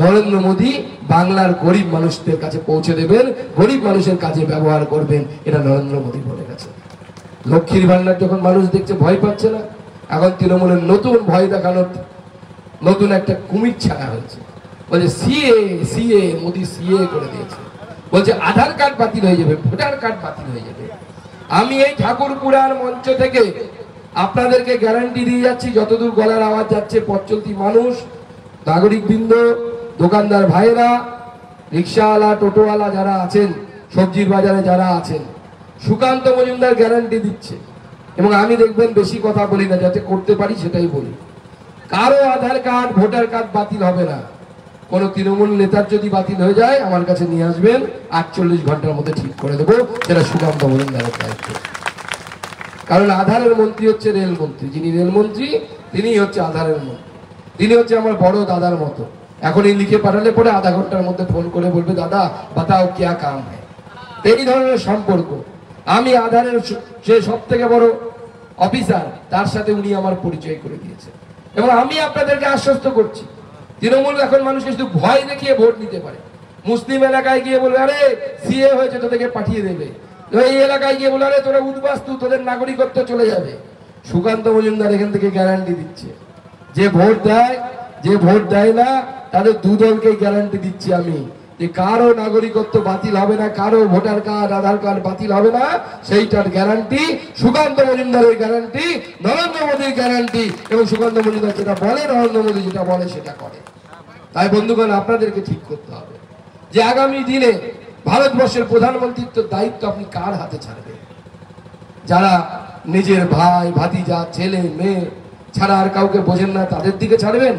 নরেন্দ্র মোদী বাংলার গরিব মানুষদের কাছে পৌঁছে দেবেন, গরিব মানুষের কাজে ব্যবহার করবেন, এটা নরেন্দ্র মোদী বলে গেছে। লক্ষ্মীর ভান্ডার যখন মানুষ দেখছে ভয় পাচ্ছে না, এখন তৃণমূলের নতুন ভয় দেখানোর নতুন একটা কুমির ছাড়া হয়েছে। বলছে সিএ মোদী সিএ করে দিয়েছে, বলছে আধার কার্ড বাতিল হয়ে যাবে, ভোটার কার্ড বাতিল হয়ে যাবে। আমি এই ঠাকুরপুরার মঞ্চ থেকে আপনাদেরকে গ্যারান্টি দিয়ে যাচ্ছি, যতদূর গলার আওয়াজ যাচ্ছে, পথ চলতি মানুষ, নাগরিক বৃন্দ, দোকানদার ভাইরা, রিক্সাওয়ালা, টোটোওয়ালা যারা আছেন, সবজির বাজারে যারা আছেন, সুকান্ত মজুমদার গ্যারান্টি দিচ্ছে। এবং আমি দেখবেন বেশি কথা বলি না, যাতে করতে পারি সেটাই বলি। কারো আধার কার্ড ভোটার কার্ড বাতিল হবে না। কোন তৃণমূল নেতার যদি বাতিল হয়ে যায় আমার কাছে নিয়ে আসবেন, 48 ঘন্টার মধ্যে ঠিক করে দেবো, সেটা সুকান্ত মজুমদারের দায়িত্ব। কারণ আধারের মন্ত্রী হচ্ছে রেলমন্ত্রী, যিনি রেলমন্ত্রী তিনি হচ্ছে আধারের মন্ত্রী, তিনি হচ্ছে আমার বড় দাদার মতো। এখন এই লিখে পাঠালে পরে আধা ঘন্টার মধ্যে ফোন করে বলবে, দাদা বাতাও কিয়া কাম হ্যায়। এই ধরনের সম্পর্ক। আমি আধারের যে সব থেকে বড় অফিসার, তার সাথে উনি আমার পরিচয় করে দিয়েছেন। এবং আমি আপনাদেরকে আশ্বস্ত করছি, তৃণমূল এখন মানুষকে শুধু ভয় দেখিয়ে ভোট নিতে পারে। মুসলিম এলাকায় গিয়ে বলবে, আরে সিএ হয়েছে, তোদেরকে পাঠিয়ে দেবে। এই এলাকায় গিয়ে বলে, আরে তোরা উদ্বাস্তু, তোদের নাগরিকত্ব চলে যাবে। সুকান্ত মজুমদার এখান থেকে গ্যারান্টি দিচ্ছে, যে ভোট দেয় না তাদের দুদলকে গ্যারান্টি দিচ্ছি আমি, যে কারো নাগরিকত্ব বাতিল হবে না, কারো ভোটার কার্ড আধার কার্ড বাতিল হবে না। সেইটার গ্যারান্টি সুকান্ত মজুমদারের গ্যারান্টি, নরেন্দ্র মোদীর গ্যারান্টি। এবং সুকান্ত মজুমদার যেটা বলে, নরেন্দ্র মোদী যেটা বলে সেটা করে। তাই বন্ধুগণ, আপনাদেরকে ঠিক করতে হবে যে আগামী দিনে ভারতবর্ষের প্রধানমন্ত্রীর দায়িত্ব আপনি কার হাতে ছাড়বেন। যারা নিজের ভাই ভাতিজা ছেলে মেয়ে ছাড়া আর কাউকে বোঝেন না, তাদের দিকে ছাড়বেন,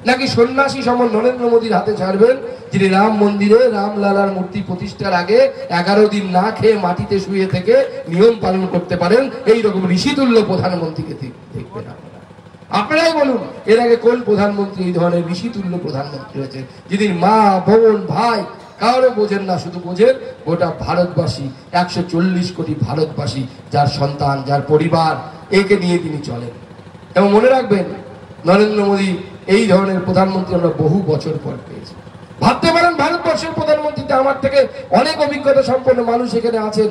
নাকি সন্ন্যাসী সম নরেন্দ্র মোদীর হাতে ছাড়বেন, যিনি রাম মন্দিরে রামলালার মূর্তি প্রতিষ্ঠার আগে 11 দিন না খেয়ে মাটিতে শুয়ে থেকে নিয়ম পালন করতে পারেন, এইরকম ঋষিতুল্য প্রধানমন্ত্রীকে দেখবেন আপনারা। আপনারাই বলুন, এর আগে কোন প্রধানমন্ত্রী এই ধরনের ঋষিতুল্য প্রধানমন্ত্রী হয়েছে, যিনি মা বোন ভাই কারো বোঝেন না, শুধু বোঝেন গোটা ভারতবাসী, 140 কোটি ভারতবাসী, যার সন্তান, যার পরিবার, একে নিয়ে তিনি চলেন। এবং মনে রাখবেন, নরেন্দ্র মোদী এই ধরনের প্রধানমন্ত্রী আমরা বহু বছর পর পেয়েছি। ভাবতে পারেন, ভারতবর্ষের প্রধানমন্ত্রীতে আমার থেকে অনেক অভিজ্ঞতা সম্পন্ন মানুষ এখানে আছেন,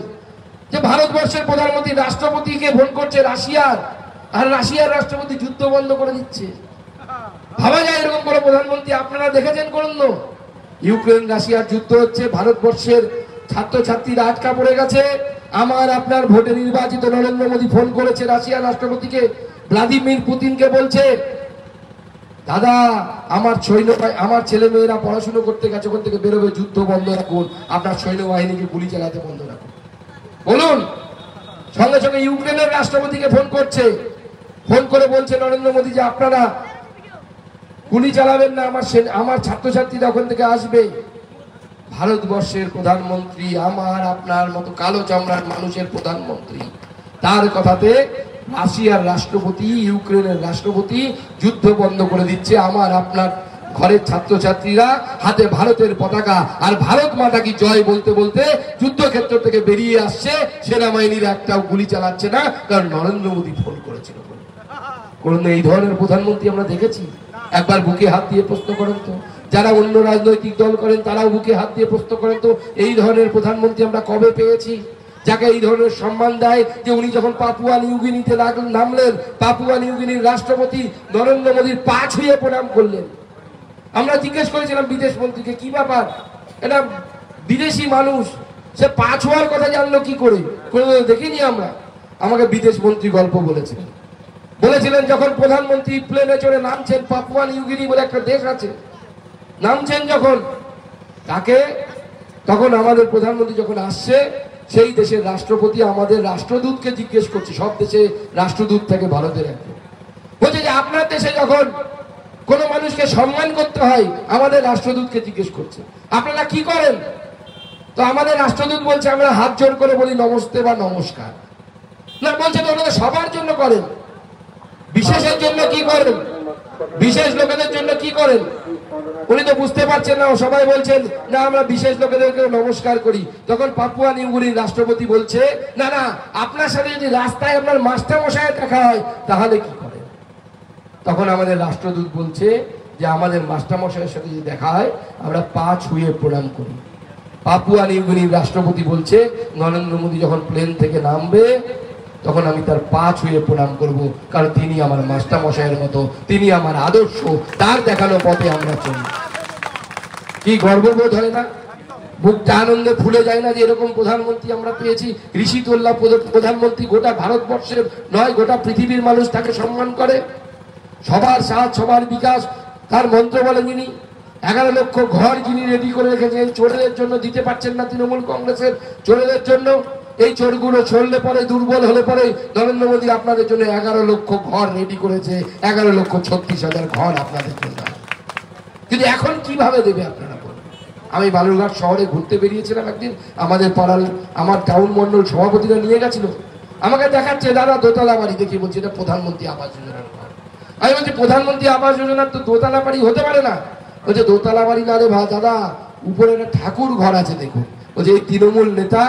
যে ভারতবর্ষের প্রধানমন্ত্রী রাষ্ট্রপতিকে ফোন করছে রাশিয়ার, আর রাশিয়ার রাষ্ট্রপতি যুদ্ধ বন্ধ করে দিচ্ছে। ভাবা যায় এরকম কোনো প্রধানমন্ত্রী আপনারা দেখেছেন কোন? ইউক্রেন রাশিয়ার যুদ্ধ হচ্ছে, ভারতবর্ষের ছাত্রছাত্রীরা আটকা পড়ে গেছে। আমার আপনার ভোটে নির্বাচিত নরেন্দ্র মোদী ফোন করেছে রাশিয়ার রাষ্ট্রপতিকে, ভ্লাদিমির পুতিনকে, বলছে, দাদা আমার আমার ছেলে মেয়েরা পড়াশুনো করতে গেছে, ওখান থেকে বেরোবে, যুদ্ধ বন্ধ রাখুন, আপনার সৈন্যবাহিনীকে গুলি চালাতে বন্ধ রাখুন। বলুন, সঙ্গে সঙ্গে ইউক্রেনের রাষ্ট্রপতিকে ফোন করছে, ফোন করে বলছে নরেন্দ্র মোদী যে আপনারা গুলি চালাবেন না, আমার ছাত্রছাত্রীরা ওখান থেকে আসবে। ভারতবর্ষের প্রধানমন্ত্রী, আমার আপনার মতো কালো চামড়ার মানুষের প্রধানমন্ত্রী, তার কথাতে রাশিয়ার রাষ্ট্রপতি, ইউক্রেনের রাষ্ট্রপতি যুদ্ধ বন্ধ করে দিচ্ছে। আমার আপনার ঘরের ছাত্রছাত্রীরা হাতে ভারতের পতাকা আর ভারত মাতা কি জয় বলতে বলতে যুদ্ধক্ষেত্র থেকে বেরিয়ে আসছে, সেনাবাহিনীর একটাও গুলি চালাচ্ছে না, কারণ নরেন্দ্র মোদী ফোন করেছিল। কোন এই ধরনের প্রধানমন্ত্রী আমরা দেখেছি? একবার বুকে হাত দিয়ে প্রশ্ন করেন তো, যারা অন্য রাজনৈতিক দল করেন তারাও বুকে হাত দিয়ে প্রশ্ন করেন তো, এই ধরনের প্রধানমন্ত্রী আমরা কবে পেয়েছি, যাকে এই ধরনের সম্মান দেয়, যে উনি যখন পাপুয়া নিউগিনিতে নামলেন, পাপুয়া নিউগিনির রাষ্ট্রপতি নরেন্দ্র মোদীর পা ছুঁয়ে প্রণাম করলেন। আমরা জিজ্ঞেস করেছিলাম বিদেশ মন্ত্রীকে, কি ব্যাপার, এটা বিদেশি মানুষ, সে পা ছোঁয়ার কথা জানলো কি করে? দেখিনি আমরা। আমাকে বিদেশ মন্ত্রী গল্প বলেছিলেন যখন প্রধানমন্ত্রী প্লেনে চড়ে নামছেন, পাপুয়া নিউগিনি বলে একটা দেশ আছে, নামছেন যখন তাকে, তখন আমাদের প্রধানমন্ত্রী যখন আসছে সেই দেশের রাষ্ট্রপতি আমাদের রাষ্ট্রদূতকে জিজ্ঞেস করছে, সব দেশে রাষ্ট্রদূত থাকে ভারতের একজন, বলছে যে আপনার দেশে যখন কোনো মানুষকে সম্মান করতে হয় আমাদের রাষ্ট্রদূতকে জিজ্ঞেস করছে আপনারা কি করেন? তো আমাদের রাষ্ট্রদূত বলছে আমরা হাত জোর করে বলি নমস্তে বা নমস্কার। না, বলছে তো ওনারা সবার জন্য করেন, বিশেষের জন্য কি করেন, বিশেষ লোকেদের জন্য কি করেন? উনি তো বুঝতে পারছেন না, সবাই বলছেন না আমরা বিশেষ লোকেদেরকে নমস্কার করি। তখন পাপুয়া নিউগিনির রাষ্ট্রপতি বলছে না না, আপনার সাথে যদি রাস্তায় আপনার মাস্টার মশাই দেখা হয় তাহলে কি করেন? তখন আমাদের রাষ্ট্রদূত বলছে যে আমাদের মাস্টার মশাইয়ের সাথে যদি দেখা হয় আমরা পা ছুঁয়ে প্রণাম করি। পাপুয়া নিউগিনির রাষ্ট্রপতি বলছে নরেন্দ্র মোদী যখন প্লেন থেকে নামবে তখন আমি তার পা ছুঁয়ে প্রণাম করব, কারণ তিনি আমার মাস্টার মশাইয়ের মতো, তিনি আমার আদর্শ, তার দেখানো পথে আমরা চলি। কি গর্ববোধ হয় না? বুকটা আনন্দে ফুলে যায় না যে এরকম প্রধানমন্ত্রী আমরা পেয়েছি? ঋষিতুল্লাহ প্রধানমন্ত্রী গোটা ভারতবর্ষের নয় গোটা পৃথিবীর মানুষ তাকে সম্মান করে। সবার সাথ সবার বিকাশ তার মন্ত্র বলে যিনি। 11 লক্ষ ঘর যিনি রেডি করে রেখেছেন চোরেদের জন্য, দিতে পারছেন না তৃণমূল কংগ্রেসের চোরেদের জন্য। এই চোরগুলো চললে পরে, দুর্বল হলে পরে নরেন্দ্র মোদী আপনাদের জন্য 11 লক্ষ ঘর রেডি করেছে, 11,36,000 ঘর আপনাদের জন্য। কিন্তু এখন কিভাবে দেবে আপনারা বলুন? আমি বালুরঘাট শহরে ঘুরতে বেরিয়েছিলাম একদিন, আমাদের পাড়ার আমার টাউন মন্ডল সভাপতিরা নিয়ে গেছিল, আমাকে দেখাচ্ছে দাদা দোতলা বাড়ি, দেখি বলছি এটা প্রধানমন্ত্রী আবাস যোজনার ঘর। আমি বলছি প্রধানমন্ত্রী আবাস যোজনার তো দোতলা বাড়ি হতে পারে না। বলছে দোতলা বাড়ি না রে ভাই দাদা, উপরে একটা ঠাকুর ঘর আছে দেখুন। বলছে এই তৃণমূল নেতা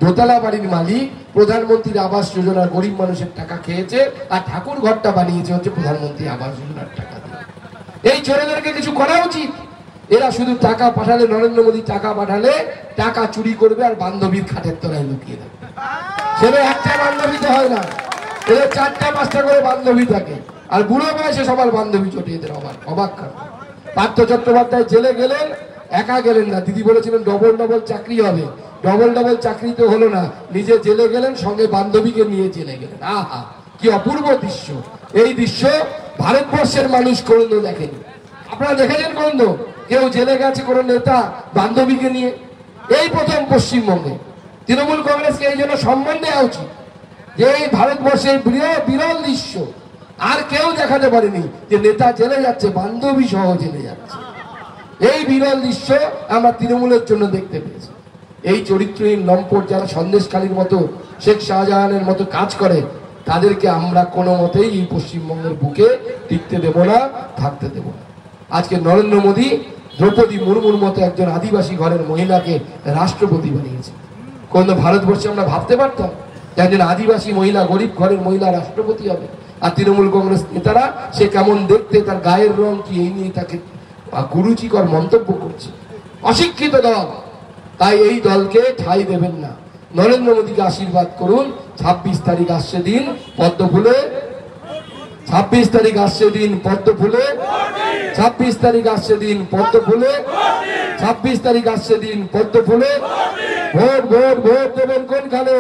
দোতলা বাড়ির মালিক, প্রধানমন্ত্রীর আবাস যোজনার গরিব মানুষের টাকা খেয়েছে আর ঠাকুর ঘরটা বানিয়েছে হচ্ছে প্রধানমন্ত্রী আবাস যোজনার টাকা দিয়ে। এই চোরেদেরকে কিছু করা উচিত। এরা শুধু টাকা পাঠালে, নরেন্দ্র মোদী টাকা পাঠালে টাকা চুরি করবে আর বান্ধবীর খাটের তলায় লুকিয়ে দেবে। সেটা একটা বান্ধবীতে হয় না, এদের 4টা-5টা করে বান্ধবী থাকে, আর বুড়ো বয়সে সবার বান্ধবী চটে এদের অবাক কাণ্ড। পার্থ চট্টোপাধ্যায় জেলে গেলেন, একা গেলেন না, দিদি বলেছিলেন ডবল ডবল চাকরি হবে, ডবল ডবল চাকরি তো হলো না, নিজে জেলে গেলেন, সঙ্গে বান্ধবীকে নিয়ে জেলে গেলেন। আহা কি অপূর্ব দৃশ্য! এই দৃশ্য ভারতবর্ষের মানুষ কোনদিন দেখেনি। আপনারা দেখেছেন কোনদিন কেউ জেলে গেছে কোন নেতা বান্ধবীকে নিয়ে? এই প্রথম পশ্চিমবঙ্গে। তৃণমূল কংগ্রেসকে এই জন্য সম্মান দেওয়া উচিত যে এই ভারতবর্ষের বিরল দৃশ্য আর কেউ দেখাতে পারেনি, যে নেতা জেলে যাচ্ছে বান্ধবী সহ জেলে যাচ্ছে। এই বিরল দৃশ্য আমরা তৃণমূলের জন্য দেখতে পেয়েছি। এই চরিত্রহীন লম্পট যারা সন্দেশখালীর মতো, শেখ শাহজাহানের মতো কাজ করে, তাদেরকে আমরা কোনো মতেই এই পশ্চিমবঙ্গের বুকে টিকতে দেব না, থাকতে দেব না। আজকে নরেন্দ্র মোদী দ্রৌপদী মুর্মুর মতো একজন আদিবাসী ঘরের মহিলাকে রাষ্ট্রপতি বানিয়েছে। কোন ভারতবর্ষে আমরা ভাবতে পারতাম যে একজন আদিবাসী মহিলা, গরিব ঘরের মহিলা রাষ্ট্রপতি হবে? আর তৃণমূল কংগ্রেস নেতারা সে কেমন দেখতে, তার গায়ের রং কি, এই নিয়ে তাকে কুরুচিকর মন্তব্য করছে। অশিক্ষিত দল, তাই এই দলকে ঠাঁই দেবেন না। নরেন্দ্র মোদীকে আশীর্বাদ করুন। 26 তারিখ আসছে দিন পদ্ম ফুলে, 26 তারিখ আসছে দিন পদ্ম ফুলে, 26 তারিখ আসছে দিন পদ্ম ফুলে, 26 তারিখ আসছে দিন পদ্ম ফুলে। ভোট ভোট ভোট দেবেন কোনখানে?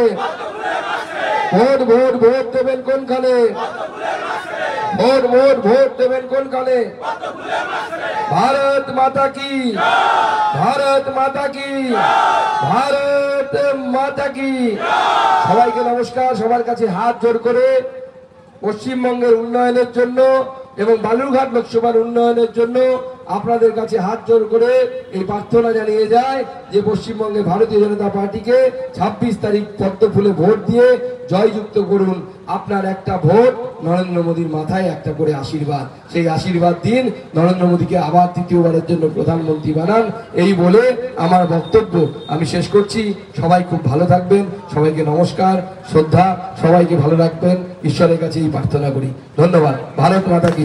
ভোট ভোট ভোট দেবেন কোনখানে? ভোট ভোট ভোট দেবেন কোনখানে? ভারত মাতা কি, ভারত মাতা কি, ভারত মাতা কি। সবাইকে নমস্কার। সবার কাছে হাত জোর করে পশ্চিমবঙ্গের উন্নয়নের জন্য এবং বালুরঘাট লোকসভার উন্নয়নের জন্য আপনাদের কাছে হাত জোর করে এই প্রার্থনা জানিয়ে যায় যে পশ্চিমবঙ্গে ভারতীয় জনতা পার্টিকে 26 তারিখ পদ্ম ফুলে ভোট দিয়ে জয়যুক্ত করুন। আপনার একটা ভোট নরেন্দ্র মোদীর মাথায় একটা করে আশীর্বাদ, সেই আশীর্বাদ দিন, নরেন্দ্র মোদীকে আবার তৃতীয়বারের জন্য প্রধানমন্ত্রী বানান। এই বলে আমার বক্তব্য আমি শেষ করছি। সবাই খুব ভালো থাকবেন। সবাইকে নমস্কার, শ্রদ্ধা, সবাইকে ভালো রাখবেন, ঈশ্বরের কাছে এই প্রার্থনা করি। ধন্যবাদ। ভারত মাতা কি।